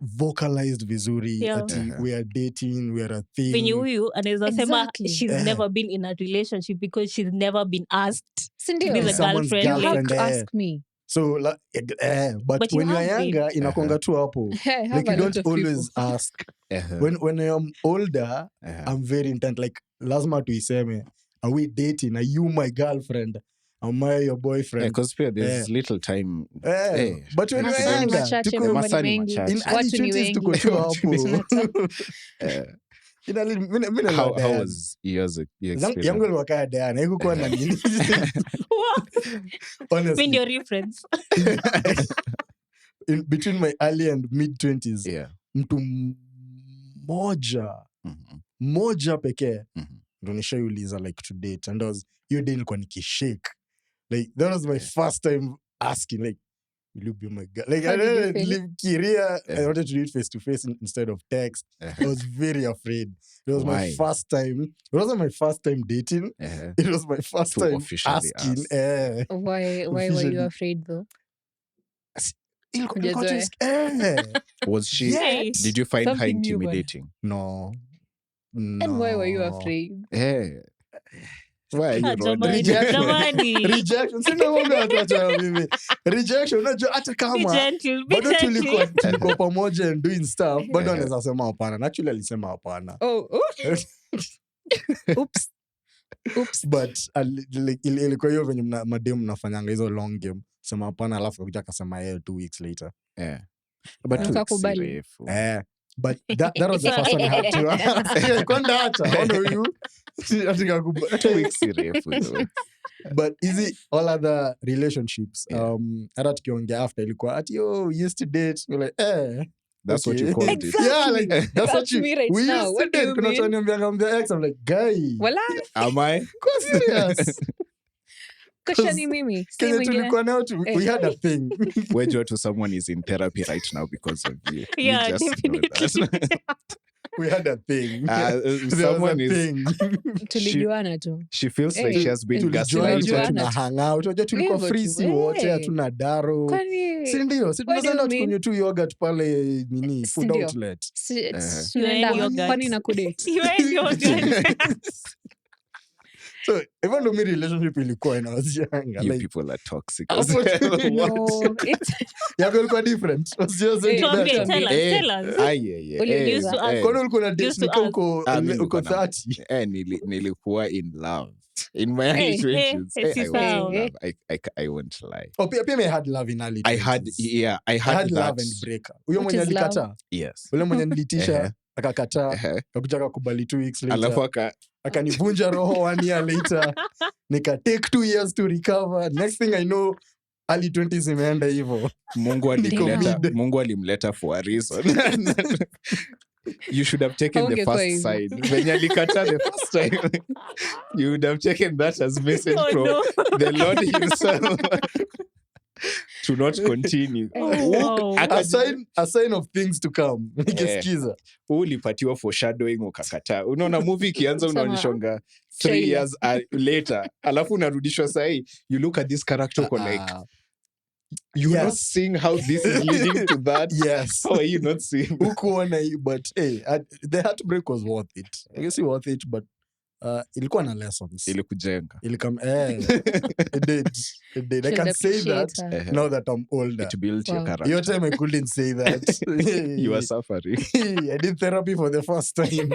vocalized vizuri Yeah. ati we are dating, we are a thing. Venye huyu anaweza sema Exactly. she's never been in a relationship because she's never been asked Si to ndio? be the Someone's girlfriend. You have girlfriend, to eh. ask me. So but But you when you're have been. younger inakwanga tu hapo Hey, I have like a you lot don't of always people. ask. When I'm older, I'm very intent. Like lazima tuiseme, are we dating? Are you my girlfriend? Am I your boyfriend? Because there's little time. But when Masaa you're ni younger, machache, tuko- mambo ni masaa ni mengi. machache. in early Watu ni 20s wengi. tuko tu hapo. How was your experience? yangu iliwakaa Diana, haikukuwa na nini. Mi Honestly, ndio reference. between my early and mid 20s, Yeah. mtu moja pekee Mhm. ndo nishaiuliza like to date, and hiyo day nilikuwa nikishake Like that was my Yeah. first time asking, like, will you be my girl? Like How I did you didn't feel? live Korea. I Yeah. wanted to do it face to face instead of text. I was very afraid. It was my Why? first time. It wasn't my first time dating. Uh-huh. It was my first To time officially asking. ask. Why were you Officially. afraid though? Ilikuwa Hujazoea. just, Was she? Yet. Did you find her Something new, man. intimidating? No. And why were you afraid? Hey. Why are you running? Rejection. Jamani. Rejection. Sina mambo ya watu wacha mimi. Rejection. Unajua hata Be kama gentle, be bado tulikuwa gentle. pamoja and doing stuff, bado Yeah. anaweza sema hapana. Na actually alisema hapana. Oh. Oops. Oops. But ilikuwa hiyo venye madem mnafanyanga hizo long game. Sema hapana alafu akuja akasema yeye 2 weeks later. Yeah. But Ukakubali. refu. But that was the first one I had to. Kwanda acha. Ono you. Atika 2 weeks si refu though. But is it all other relationships? Yeah. Hata tukiongea after ilikuwa ati we used to date. We're like, That's what you okay. called it. Exactly. Yeah, like that's That's what you. me right we now. used What to do date. you Kuna mean? watu wananiambianga ex. I'm like, guy. Walai. Am I? Go serious. Kisha ni mimi. Si Kenye mwingine. tulikuwa nayo we had a thing. Wejua to someone is in therapy right now because of you. Yeah, you just know that. We had a thing. There was Someone a is. thing. Tulijuana tu. She feels like Hey. she has been Tulijuana, gaslighted. tulikuwa Tulijuana. tuna hang out. Unajua tulikuwa Hivyo free tu, si wote, hey. hatuna daro. Kwani Si ndio? Si What do you tunasema mean? tukunywe tu yogurt pale nini Si food ndio? outlet. tunaenda yogurt. kwani na kudate? You ain't yogurt. So even though my relationship ilikuwa inawazianga You like people are toxic. Hapo tu- No, it's yako ilikuwa different. Was yours any Hey, Tuambie, better? tell us, Eh, tell us. yeah. Uliuliza. Used to ask. Kwani ulikuwa na date Used to nika ask. uko Mimi uko nilikuwa na- 30? nilikuwa in love. In my Hey, early 20s. hey, I was sawa. in love. I won't lie. Oh, pia I had love in early I had 20s. I I had had love that. and breaker. Huyo What mwenye is love? alikataa. Yes. Ule mwenye nilitisha akakataa, Uh-huh. akakuja akakubali 2 weeks Alafu later. Akanivunja roho 1 year later. Nika take 2 years to recover. Next thing I know, early 20s imeenda hivyo. Mungu alimleta for a reason. You should have taken the Haungekuwa first hivyo. side. Venye alikata the first time. You would have taken that as message Oh, from no. the Lord himself. To not continue. Oh, wow. A sign of things to come. Nikisikiza. Ulipatiwa foreshadowing ukakataa. Unaona movie ikianza Sama. unaonyeshonga 3 Trailer. years later. Alafu unarudishwa sahi. You look at this character uko like, you're Yes. not seeing how this is leading to that. Yes. How are you not seeing? Ukuona hii, but hey, the heartbreak was worth it. I guess it worth it, but ilikuwa na lessons. Ilikujenga. It did. I Should can say that appreciate her. now that I'm older. It built your Wow. character. Your time I couldn't say that. You are suffering. I did therapy for the first time.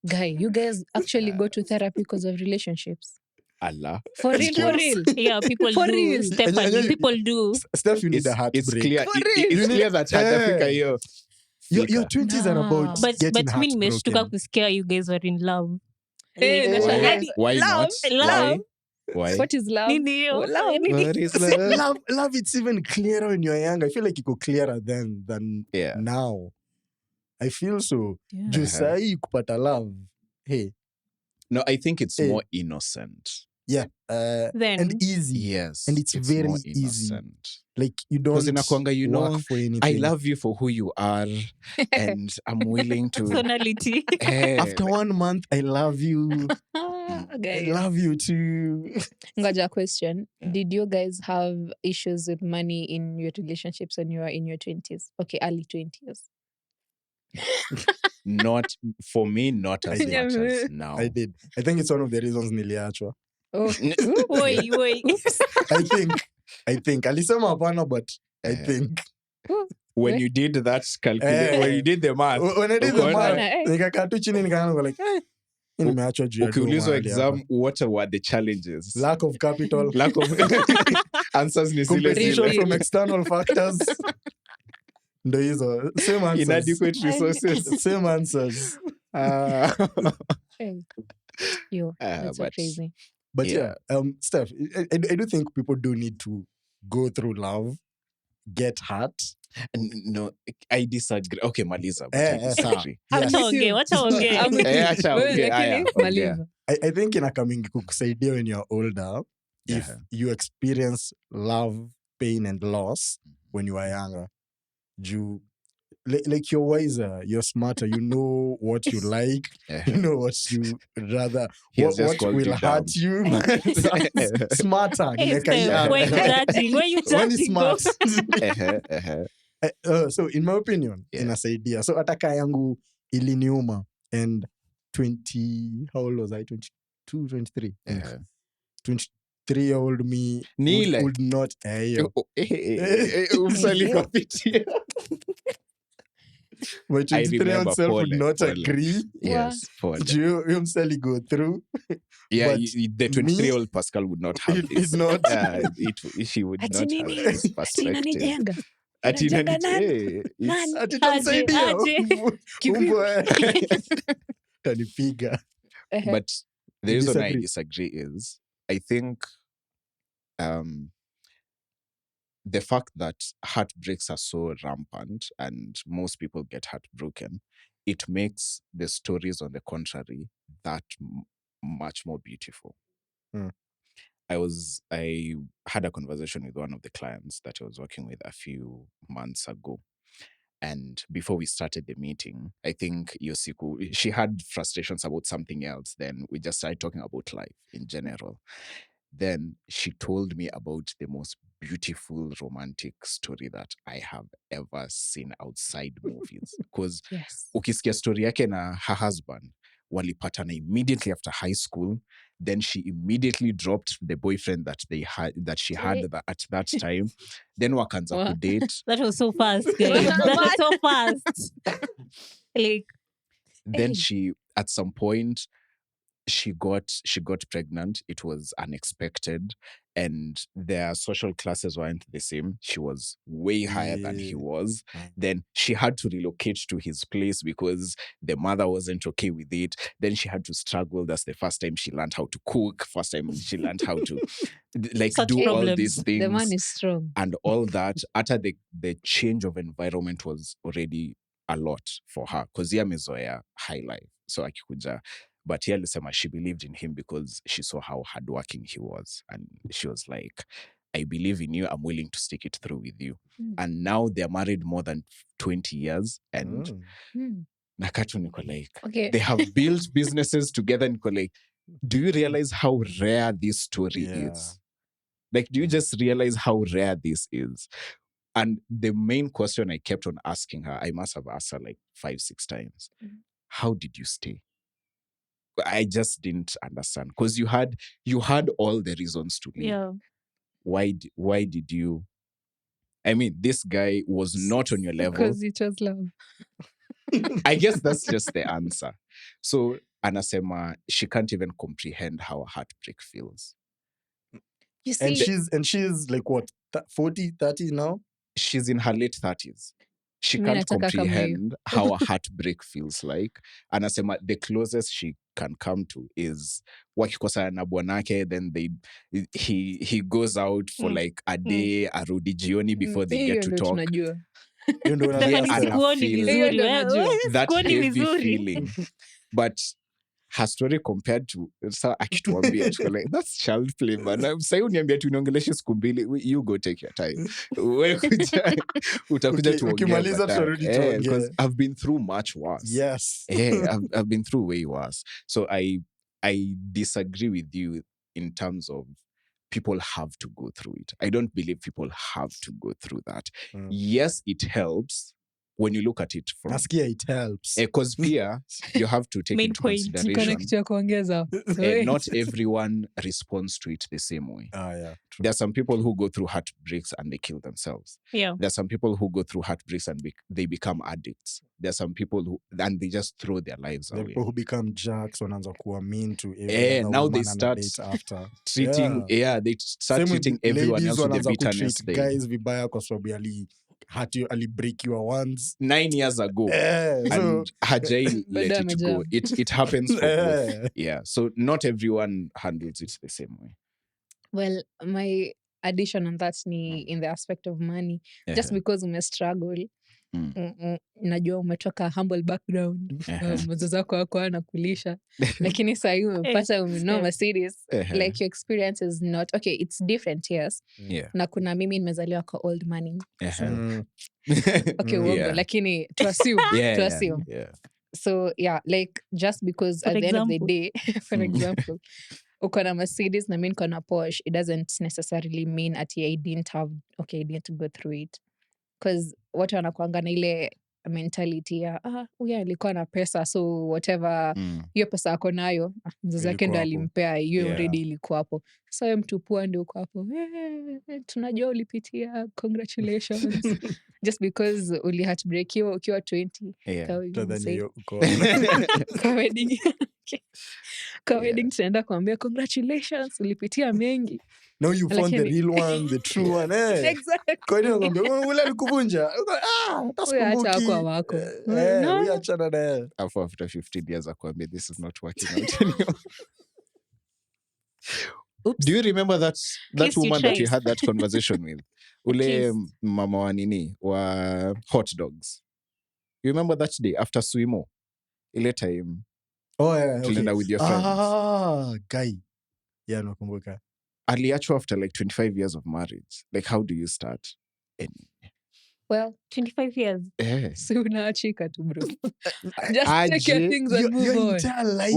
Guy, you guys actually go to therapy because of relationships. Allah. For real, for real. Yeah, people For do. real. Stephanie, And you- people do. Steph, you need a heartbreak. It's clear. For It's real. clear that hajafika hiyo. Your 20s are about But getting mi nimeshtuka heartbroken. kusikia you guys were in love. Eh, Like, Why? hadi- Why love, not? love. Why? What is love? Nini hiyo? Oh, love. Nini? What is See, love? love, it's even clearer when you're young. I feel like it go clearer then than Yeah. now. I feel so. Yeah. Juu Uh-huh. sahi kupata love. Hey, No, I think it's Eh. more innocent. yeah. Then. And easy. Yes. And it's very more easy. innocent. Like you don't Because inakuanga, you know, work for anything. I love you for who you are, and I'm willing to. Personality. After 1 month, I love you. I Guys. love you too. Ngoja question. Yeah. Did you guys have issues with money in your relationships when you were in your 20s? Okay, early 20s. Not for me, not as I much did. as now. I did. I think it's one of the reasons niliachwa. Oh, Woi. I think. Alisema hapana, but I Eh. think. When you did that calculation, when you did the math, When I did the Ukaona, math, eh. nikakaa tu chini nikaanza like, hii nimeachwa juu ya ukiulizwa mahali hapa. exam, what were the challenges? Lack of capital, Lack of answers ni zile competition zile. from external factors. Ndo hizo. Same answers. Inadequate resources. Same answers. hey. Yo, that's so but- crazy. But Yeah. Steph, I do think people do need to go through love, get hurt. No, I disagree. Okay, Maliza. But Eh, I disagree. Wacha ongee, wacha ongee. I'm with Eh, you. acha Wewe ongea, lakini aya, maliza. I think inakaming kukusaidia when you're older. if you experience love, pain, and loss when you are younger, like you're wiser, you're smarter, you know what you like, you know what you rather, what will hurt you. Smarter. When you When is judging, go. smart. So in my opinion, inasaidia. So ataka yangu iliniuma, and 20, how old was I? 22, 23. 23-year-old me would not. My 23-year-old self would not agree. Yes, you msali go through. Yeah, But the 23-year-old Pascal would not have this. It's not. She would not have this perspective. Tanipiga. But the reason I disagree is I think the fact that heartbreaks are so rampant and most people get heartbroken, it makes the stories on the contrary that much more beautiful. I had a conversation with one of the clients that I was working with a few months ago. And before we started the meeting, I think Yosiku, she had frustrations about something else. Then we just started talking about life in general. Then she told me about the most beautiful romantic story that I have ever seen outside movies. Because ukisikia story yake na her husband, walipatana immediately after high school. Then she immediately dropped the boyfriend that she had at that time. Then wakaanza kudate. That was so fast, guys. That was so fast. Like, then she, at some point, she got pregnant. It was unexpected, and their social classes weren't the same. She was way higher than he was. Then she had to relocate to his place because the mother wasn't okay with it. Then she had to struggle. That's the first time she learned how to cook. First time she learned how to do all these things. The man is strong. And all that. After the change of environment was already a lot for her because yeye amezoea high life. So akikuja, but yeye alisema she believed in him because she saw how hardworking he was, and she was like, I believe in you, I'm willing to stick it through with you. And now they're married more than 20 years, and nakatu niko like, they have built businesses together. Niko like, do you realize how rare this story is? Like, do you just realize how rare this is? And the main question I kept on asking her, I must have asked her like 5-6 times, how did you stay? I just didn't understand, because you had all the reasons to leave. yeah. Why did you? I mean, this guy was not on your level. Because it was love. I guess that's just the answer. So anasema she can't even comprehend how a heartbreak feels. You see, and she's like what, 40, 30 now? She's in her late 30s. She Mimi can't nataka kama comprehend how a heartbreak feels like. Anasema the closest she can come to is wakikosana na bwanake, then he goes out for like a day, arudi jioni before they get to talk. That heavy feeling. But her story compared to akituambia like, that's child play, man. Sasa uniambia tu niongeleshe siku mbili, you go take your time. Wewe utakuja tuongee, because I've been through much worse. Yes. I've been through way worse. So I disagree with you in terms of people have to go through it. I don't believe people have to go through that. Yes, it helps. When you look at it from it helps. Because pia, you have to take into consideration not everyone responds to it the same way. Yeah, true. There are some people who go through heartbreaks and they kill themselves. Yeah. There are some people who go through heartbreaks and they become addicts. There are some people and they just throw their lives away. People who become jacks, wanaanza kuwa mean to every now they start after treating they start treating everyone else with the bitterness thing. Guys vibaya kwa sababu ali break you once 9 years ago, and hajai let it go. It happens for both. Yeah, so not everyone handles it the same way. Well, my addition on that ni in the aspect of money, just because struggle, najua umetoka humble background, wazazi wako wako anakulisha, lakini saa hii umepata Mercedes, like your experience is not okay, it's different, yes. Na kuna mimi nimezaliwa kwa old money, okay, uongo, lakini to assume. So yeah, like just because at the end of the day, for example, uko na Mercedes na mimi niko na Porsche, it doesn't necessarily mean I didn't go through it, because watu wanakuanga na ile mentality ya huyu alikuwa na pesa, so whatever hiyo pesa ako nayo mzazi wake ndo alimpea hiyo, already ilikuwa hapo. So wewe mtu poa ndio uko hapo, tunajua ulipitia, congratulations. Just because uli heartbreakiwa ukiwa 20 kwa wedding tunaenda kuambia congratulations, ulipitia mengi. No, you found the real one, the true one. Exactly. Kwa nini unaambia ule alikuvunja? Acha kwa wako. We achana naye. After 15 years akwambia this is not working out anymore. Oops. Do you remember that woman that you had that conversation with? Ule mama wa nini wa hot dogs. You remember that day after Suimo? Ile time. Oh yeah, okay. With your friends. Guy. Yeah, nakumbuka. Aliachwa after like 25 years of marriage. Like, how do you start? Well, 25 years. So unaachika tu bro. Just take your things and move on.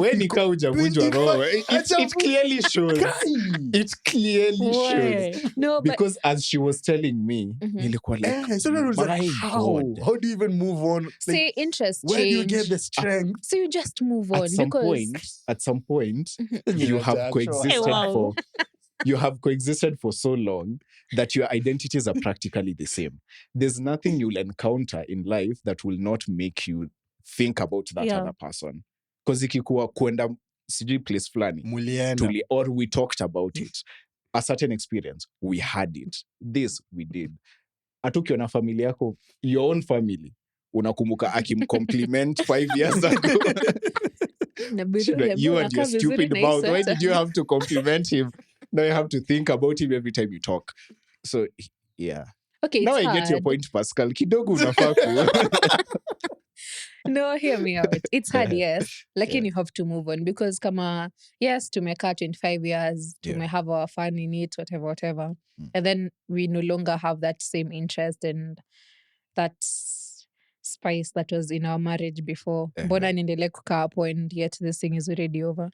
When nika hujavunjwa roho, it clearly shows. It clearly shows. No, because as she was telling me, nilikuwa like, so my God. How do you even move on? Like, say interest where change. do you get the strength? So you just move on. At some point, you have coexisted you have coexisted for so long that your identities are practically the same. There's nothing you'll encounter in life that will not make you think about that other person. Because ikikuwa kuenda sijui place flani, or we talked about it, a certain experience, we had it. This we did. Atukiona familia yako, your own family, unakumbuka akimcompliment 5 years ago. You and your stupid mouth. Why did you have to compliment him? Now you have to think about him every time you talk. So, yeah. Okay, now I hard. get your point, Pascal. Kidogo unafaa ku. No, hear me out. It's hard, yes. Lakini you have to move on. Because kama, yes, tumekaa 25 years, tume have our fun in it, whatever. And then we no longer have that same interest and that spice that was in our marriage before. Mbona niendelee kukaa hapo and yet this thing is already over.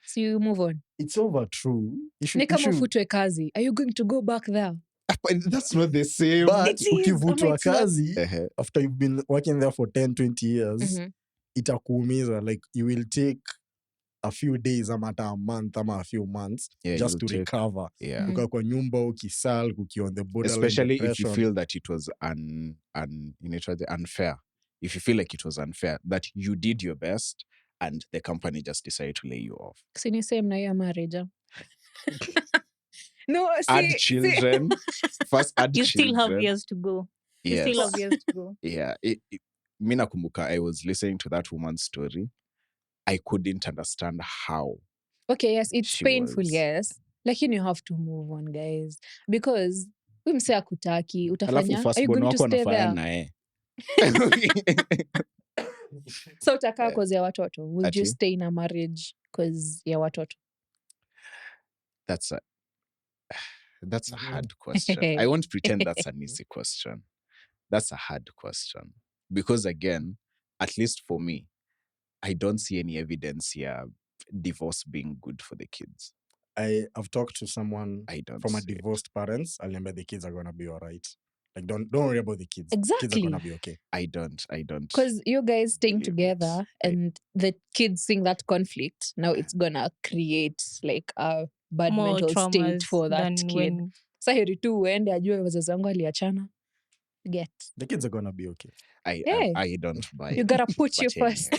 So you move on. It's over, true. Ni kama ufutwe kazi. Are you going to go back there? That's not the same. But ukivutwa kazi, after you've been working there for 10, 20 years, itakuumiza. Like, you will take a few days, ama a month, ama a few months, just to recover. Uka kwa nyumba, ukisal, uki on the border. Especially if you feel that it was unfair. If you feel like it was unfair, that you did your best, and the company just decided to lay you off. Si ni same na ya marriage. No, add children. First add you children. still have years to go. Yes. You still have years to go. Yeah. Mi nakumbuka, I was listening to that woman's story. I couldn't understand how. Okay, yes, it's painful, yes. Lakini you have to move on, guys. Because we mse akutaki, utafanya. Are you going to stay there? So utakaa cause ya watoto? Would you stay in a marriage cause ya watoto? That's a hard question. I won't pretend that's an easy question. That's a hard question. Because again, at least for me, I don't see any evidence here divorce being good for the kids. I've talked to someone from a divorced parents. I'll remember the kids are going to be all right. Like, don't worry about the kids. Exactly. Kids are gonna be okay. I don't. Because you guys staying together and the kids seeing that conflict, now it's gonna create like a bad more mental state for that kid. Saheri tu uende ajue wazazi wangu aliachana. Get. The kids are gonna be okay. I don't buy it. You gotta put you first.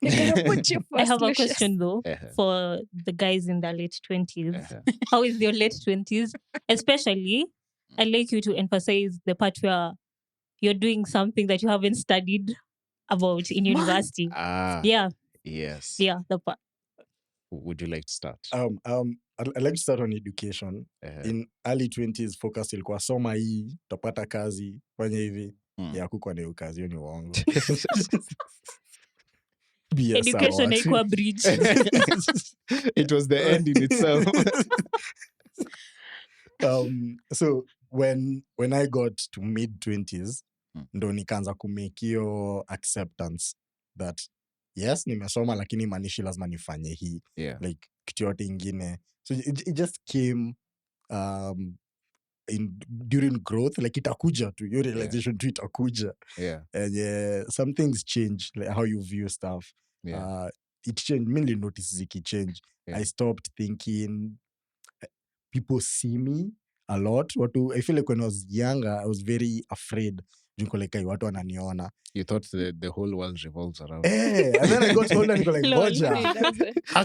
You gotta put you first. I have a question though for the guys in their late 20s. How is your late 20s? Especially, I'd like you to emphasize the part where you're doing something that you haven't studied about in university. Ah. Yeah. Yes. Yeah, the part. Would you like to start? I'd like to start on education. In early 20s, focus ilikuwa soma hii, utapata kazi, fanya hivi. Ya kukuwa na hiyo kazi, hiyo ni uongo. Education haikuwa bridge. It was the end in itself. So when I got to mid 20s, ndo nikaanza kumake hiyo acceptance that yes, nimesoma lakini manishi lazima nifanye hii. Like kitu yote ingine. So it just came during growth, like itakuja tu, your realization tu itakuja. And some things change, like how you view stuff. It changed, mainly notice ziki change. I stopped thinking people see me a lot. I feel like when I was younger, I was very afraid. Watu wananiona. You thought the whole world revolves around. And then I got older and go like, Boja.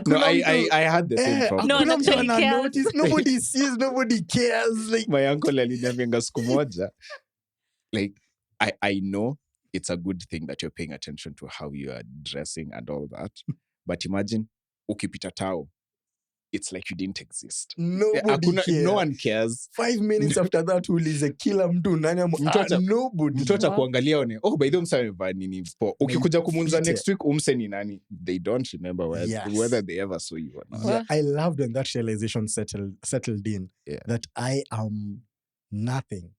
No, I had the same problem. No one actually cares. Notice. Nobody sees, nobody cares. Like my uncle aliniambia siku moja, like I know it's a good thing that you're paying attention to how you are dressing and all that. But imagine ukipita tao, it's like you didn't exist. Nobody cares. No one cares. 5 minutes after that, ulize kila mtu nani nobody. Mtu kuangalia one, by the way msa amevaa nini po. Ukikuja kumunza next week umse ni nani. They don't remember whether they ever saw you or not. Yeah, I loved when that realization settled in. That I am nothing.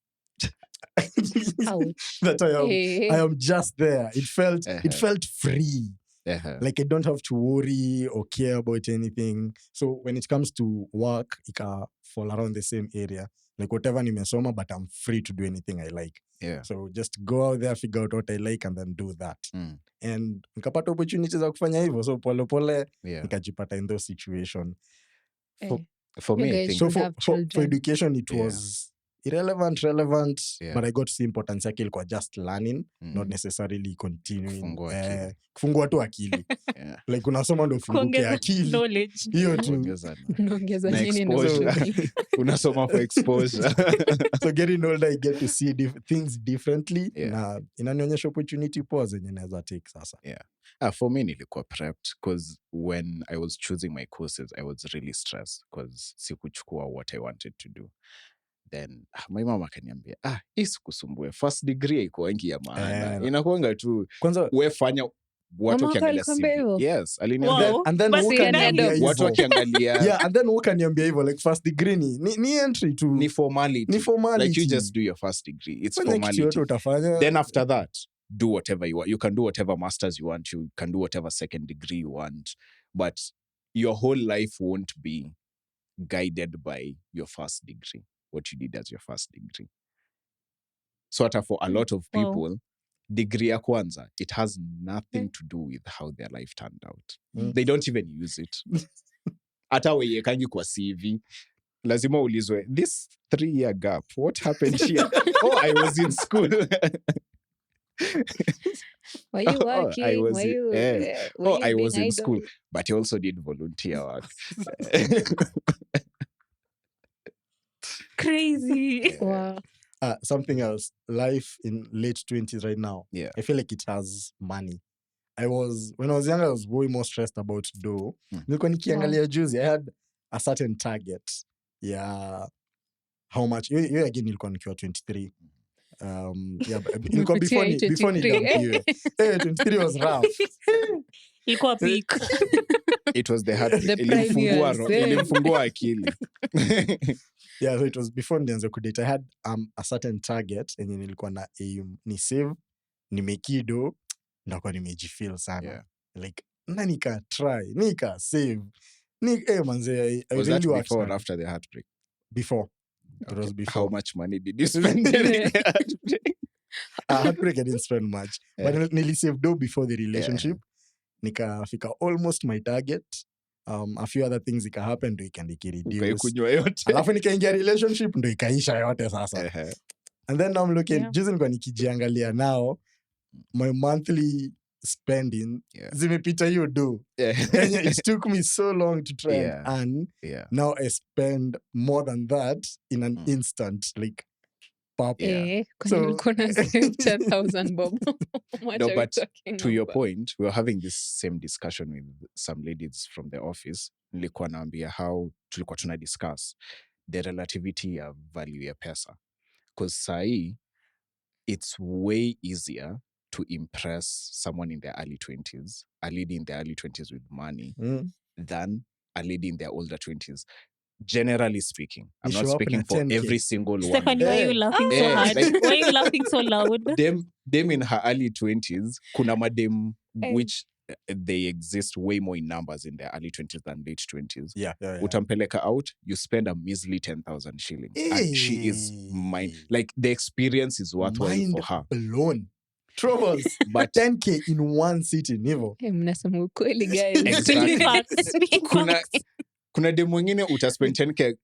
That I am just there. It felt free. Like I don't have to worry or care about anything. So when it comes to work, ika fall around the same area. Like whatever nimesoma, but I'm free to do anything I like. So just go out there, figure out what I like, and then do that. And nikapata opportunities za kufanya hivyo. So pole pole, nikajipata in those situations. For me, I think for education, it was relevant, but I got to see importance yake ilikuwa just learning, not necessarily continuing. Kufungua tu akili. Like unasoma ndo ufunguke akili. Knowledge. Hiyo tu. Unaongeza nini na unasoma for exposure. So getting older, I get to see things differently. Na inanionyesha opportunity poa zenye naweza take sasa. For me nilikuwa prepped because when I was choosing my courses, I was really stressed because sikuchukua what I wanted to do. Then my mama akaniambia, isikusumbue, first degree haikuangi ya maana. Inakuanga tu kwanza wefanya watu wakiangalia CV. Yes, aliniambia. And then watu wakiangalia. And then ukaniambia hivyo, like first degree ni entry to ni formality. Like you just do your first degree. It's formality. Then after that, do whatever you want. You can do whatever masters you want. You can do whatever second degree you want. But your whole life won't be guided by your first degree. What you did as your first degree. So for a lot of people, degree ya kwanza, it has nothing to do with how their life turned out. They don't even use it. Hata weyekangi kwa CV, lazima ulizwe, this 3-year gap, what happened here? I was in school. Were you working? I was in school. But I also did volunteer work. Crazy. Wow. Something else, life in late 20s right now. I feel like it has money. When I was younger, I was way more stressed about dough. Nilikuwa nikiangalia juzi, I had a certain target. How much? You again, nilikuwa nikiwa 23. Nilikuwa before nidampiwe. 23 was rough. Ilikuwa peak. It was the hard. Ilimfungua akili. So it was before nianze kudate. I had a certain target and nilikuwa na aim ni save, nimekido, ndakuwa nimejifeel sana. Like nika try, nika save. Manze, I was really that worked before hard. or after the heartbreak? Before. Okay. It was before. How much money did you spend during the heartbreak? Heartbreak, I didn't spend much. But nili save dough before the relationship. Nikafika almost my target. A few other things ika happen, ndo ikareduce. Alafu nikaingia relationship, ndo ikaisha yote sasa. And then now I'm looking, juzi nilikuwa nikijiangalia now, my monthly spending, zimepita hiyo do. It took me so long to try and earn. Now I spend more than that in an instant. Like, pop. Yeah. So nilikuwa na save 10,000 bob. What No, are we but talking to your about? point, we were having this same discussion with some ladies from the office. Nilikuwa naambia how tulikuwa tuna discuss the relativity of value ya pesa. Because sahi, it's way easier to impress someone in their early 20s, a lady in their early 20s with money, than a lady in their older 20s. Generally speaking, I'm You not show up in speaking a for 10K. every single one. Stephanie, why are you laughing so hard? like- Why are you laughing so loud? Them in her early 20s, kuna madem which they exist way more in numbers in their early 20s than late 20s. Yeah. Utampeleka out, you spend a measly 10,000 shillings. And she is like the experience is worthwhile Mind for her. blown. Troubles. But 10K in one sitting, hivyo. Mnasema ukweli guys. Exactly. Facts. kuna dem mwingine utaspend 10K,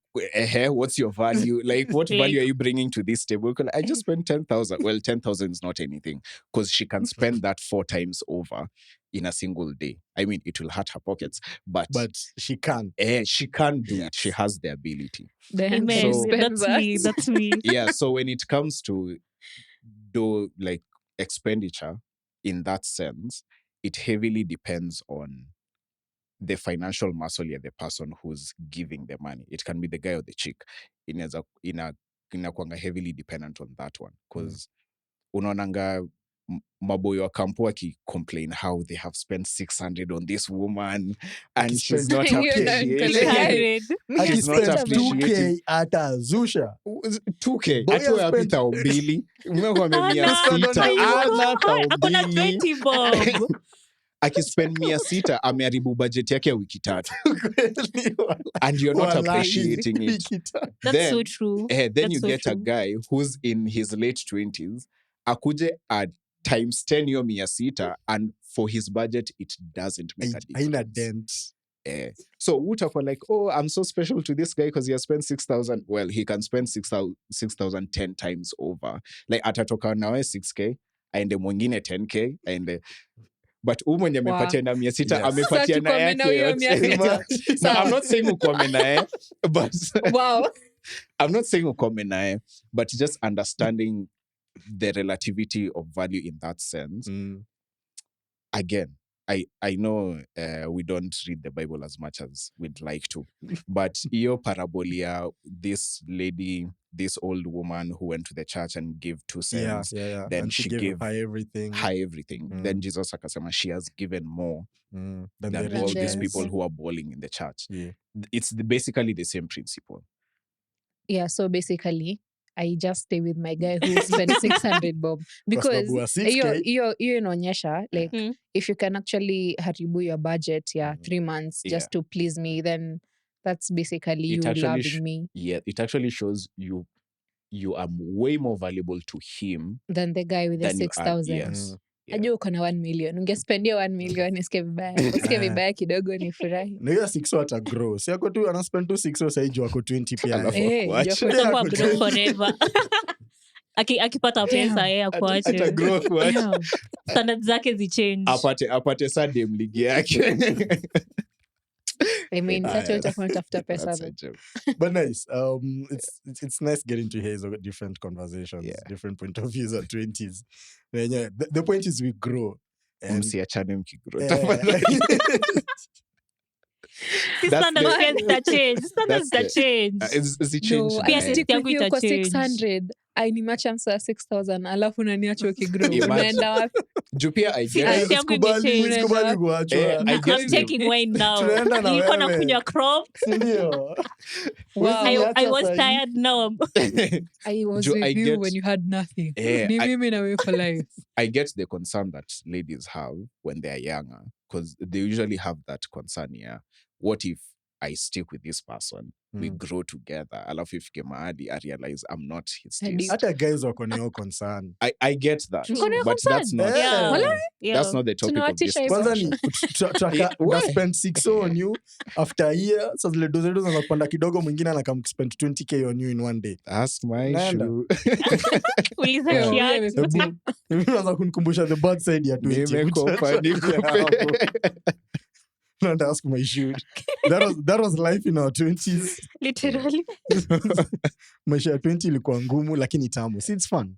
what's your value? Like, what Like- value are you bringing to this table? I just spent 10,000. Well, 10,000 is not anything because she can spend that 4 times over in a single day. I mean, it will hurt her pockets, but she can. she can do Yes. it. She has the ability. Amen. So- That's me. Yeah, so when it comes to like expenditure in that sense, it heavily depends on the financial muscle of the person who's giving the money. It can be the guy or the chick. Inakwanga heavily dependent on that one because unaonanga maboyo wa kampo complain how they have spent 600 on this woman and she's not You're not appreciating. 300. She's not Akispend appreciating. 2K ata Zusha. 2K Boy atoe wapi spent- tao mbili? Umekwambia Ana, 600 ana tao akona mbili. 20 bob. Akispend 600 ameharibu budget yake ya wiki 3 and you're not Wallahi. appreciating it. That's so true. Then That's you so get a true. guy who's in his late 20s akuje at times 10 hiyo 600 and for his budget it doesn't make a Haina difference. dent. So utakuwa like, oh, I'm so special to this guy because he has spent 6,000. Well, he can spend 6,000 10 times over. Like atatoka nawe 6K aende mwingine 10K aende, but mwenye amepatia na 600 Yes. amepatia na Sasa tukwame na yake hiyo yote. 600. No, I'm not saying ukwame naye, but Wow. I'm not saying ukwame naye, but just understanding the relativity of value in that sense. Again, I know we don't read the Bible as much as we'd like to, but iyo parabolia, this lady, this old woman who went to the church and gave 2 cents, Yeah. then And she gave gave her everything. everything. Then Jesus akasema she has given more Than than the all rich these guys. people who are bowling in the church. Yeah. It's basically the same principle. Yeah, so basically I just stay with my guy who spent 600 bob because sababu wa 6K. hiyo inaonyesha like if you can actually haribu your budget 3 months just to please me, then that's basically It you actually loving me Yeah, it actually shows you are way more valuable to him than the guy with the than you are. 6,000. Yes. Yeah. Ajua uko na 1 million, ungespendia 1 million nisikie vibaya, usikie vibaya kidogo ni furahi. Na hiyo 6 ata grow. Si ako tu anaspend tu 6 saiji wako 20 pia. Alafu Jua Utakuwa broke forever. Akipata pesa yeye akuache. Atagrow kuache. Yeah. Standards zake zichange. apate sadem ligi yake. I mean, sasa yeah, utakuwa unatafuta pesa. That's a joke. But nice. It's nice getting to hear different conversations, Yeah. different point of views at 20s. Yeah, the point is we grow. And Msiachane mkigrow. Si That's standards the- pia zitachange. Standards that's zitachange. zichange. No, Pia I sisi stick yangu with you kwa itachange. 600. I ni machance ya 6,000 alafu unaniacha ukigrow. Imagine. Unaenda wapi? Juu pia I Si- get yangu Sikubali imechange. kuachwa. I I'm guess taking wine now. Tunaenda na Nilikuwa wewe. nakunywa crop. Sindio? Wow. I was tired now. I was Juu I with you get- when you had nothing. Eh, Ni mimi na wewe for life. I get the concern that ladies have when they are younger because they usually have that concern. Yeah, what if I stick with this person? We grow together. Alafu ifike mahali I realize I'm not his Hadi- taste. Hata guys wako na hiyo concern. I get that, Mko na hiyo but that's concern? not Yeah. Yeah. that's not the topic of this Tunawatisha hivyo. Kwanza discussion. ni unaspend 6 on you after a year, sa zile doze zetu zinaanza kupanda kidogo, mwingine anakam spend 20k on you in one day. Ask my Naenda. shoe. Uliza Yeah. kiatu. Hebu unaanza kunikumbusha the bad side ya 20. Nimekopa, nikupe. Not ask my shoe. That was life in our 20s. Literally. Maisha ya 20 ilikuwa ngumu lakini tamu. See, it's fun.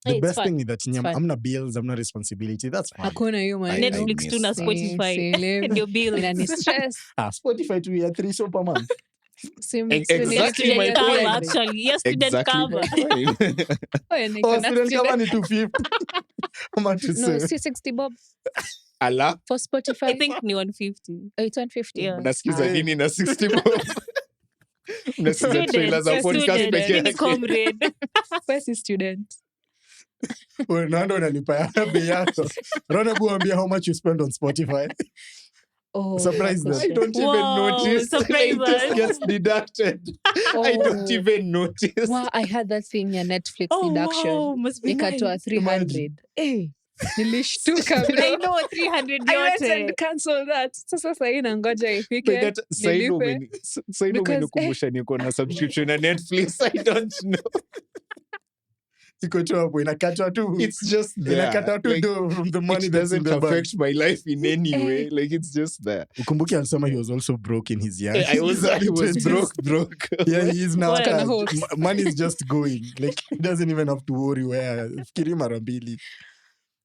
The It's best fun. thing is that I'm not bills, I'm not responsibility. That's fine. Hakuna hiyo man. Netflix tu na Spotify. And your bill. Inani stress. Spotify to ya 3 so per month. Exactly my Student cover, point. actually. Yes, student Exactly cover. my point. Student cover ni 250. How much to No, say? 60 bob Ala, for Spotify. I think ni 150. Oh, it's 150. Yeah. mnasikiza Ah. nini na 60 bob? Mnasikiza trailer za podcast peke Student, yake. comrade. Where's the student? Nando unalipa ya bei yako. Rona buambia how much you spend on Spotify. Oh, Surprise them. I don't even Wow, notice. surprise It just us. gets deducted. I don't even notice. Wow, I had that thing ya Netflix Oh, deduction. wow, must be Nikatoa nice. 300. Hey, nilishtuka I bro. know 300 I went yote. and cancel that. Sasa sahi nangoja ifike. But that saino nilipe. Because, umenikumbusha niko na subscription na Netflix. I don't know. Iko tu hapo inakatwa tu. It's just there. Inakatwa tu Like, do from the money it that's in doesn't the bank. affect my life in any way. Like, it's just there. Ukumbuki alisema he was also broke in his young. I was broke. Yeah, he is now. Well, Kind of hopes. Money is just going. Like he doesn't even have to worry where. Fikiri mara mbili.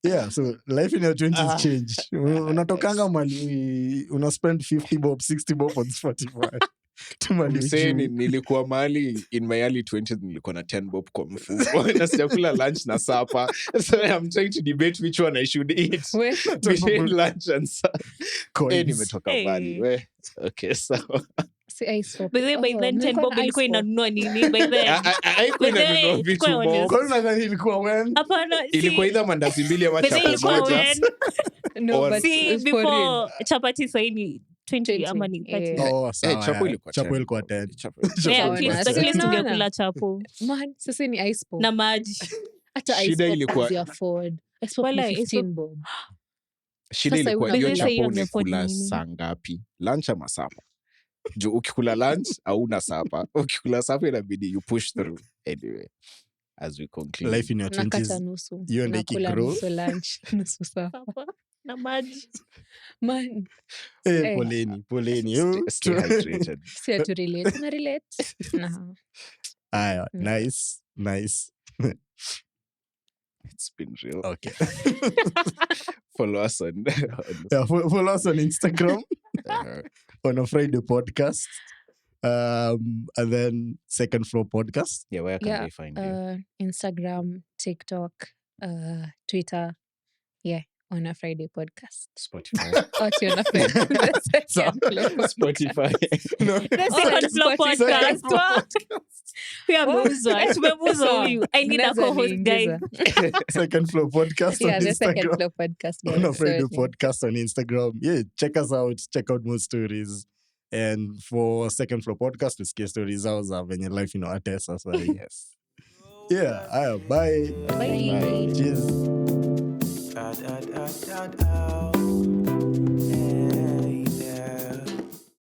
Yeah, so life in your 20s change. Unatokanga mali una spend 50 bob, 60 bob on Spotify. Nilikuwa mahali in my early 20s nilikuwa na 10 bob kwa mfuko na sijakula lunch na supper, so I'm trying to debate which one I should eat between lunch and supper. Nimetoka mbali. Okay, so I swap. By the way, by then 10 bob ilikuwa inanunua nini? By then. haikuwa inanunua vitu Kwa mob. honest. Kwa nini nadhani ilikuwa when? Hapana, Ilikuwa either mandazi mbili ama by then chapo ilikuwa moja. when? No, Or- but See, it's for real. before chapati saini 20 ama ni 30. Yeah. Oh, sawa. Chapo yeah. ilikuwa Chapo 10. ilikuwa 10. Chapo. Yeah, Chapo at ilikuwa least 10. tungekula chapo Man, sasa ni ice pop. na maji. Hata Shida ice pop ilikuwa- hazi afford. Ice pop Wala, ni ice 15 bob. Shida Sasa ilikuwa una- hiyo By the way, chapo sasa unakula hiyo ni- saa ngapi? Lunch ama sapa? Juu ukikula lunch hauna sapa. Ukikula sapa inabidi you push through. Anyway, as we conclude. Life in your Nakata 20s. nusu. hiyo ndio Nakula ikigrow. nusu lunch, nusu sapa. Sapa na maji. Man, Poleni. Stay hydrated. si atu relate. Tuna relate. Nah. Aya, Mm. nice. It's been real. Okay. Follow us on Yeah, follow us on Instagram uh, on a Friday podcast. And then Second Floor Podcast. yeah, where can Yeah, they find you? Instagram, TikTok, Twitter. Yeah, on a Friday podcast. Spotify. Ati on a Friday. The second floor. Spotify. No. The second floor Spotify. podcast. Pia ameuzwa. Tumemuzwa huyu. I need a Mnaweza co-host guy. niingiza. Second Floor Podcast Yeah, on the second Instagram. floor podcast. On a Friday Sorry. podcast on Instagram. Yeah, check us out. Check out more stories. And for Second Floor Podcast, usikie stories zao za venye life atesa sahi. Yes. Yeah, aya, bye. Bye. Cheers. Out.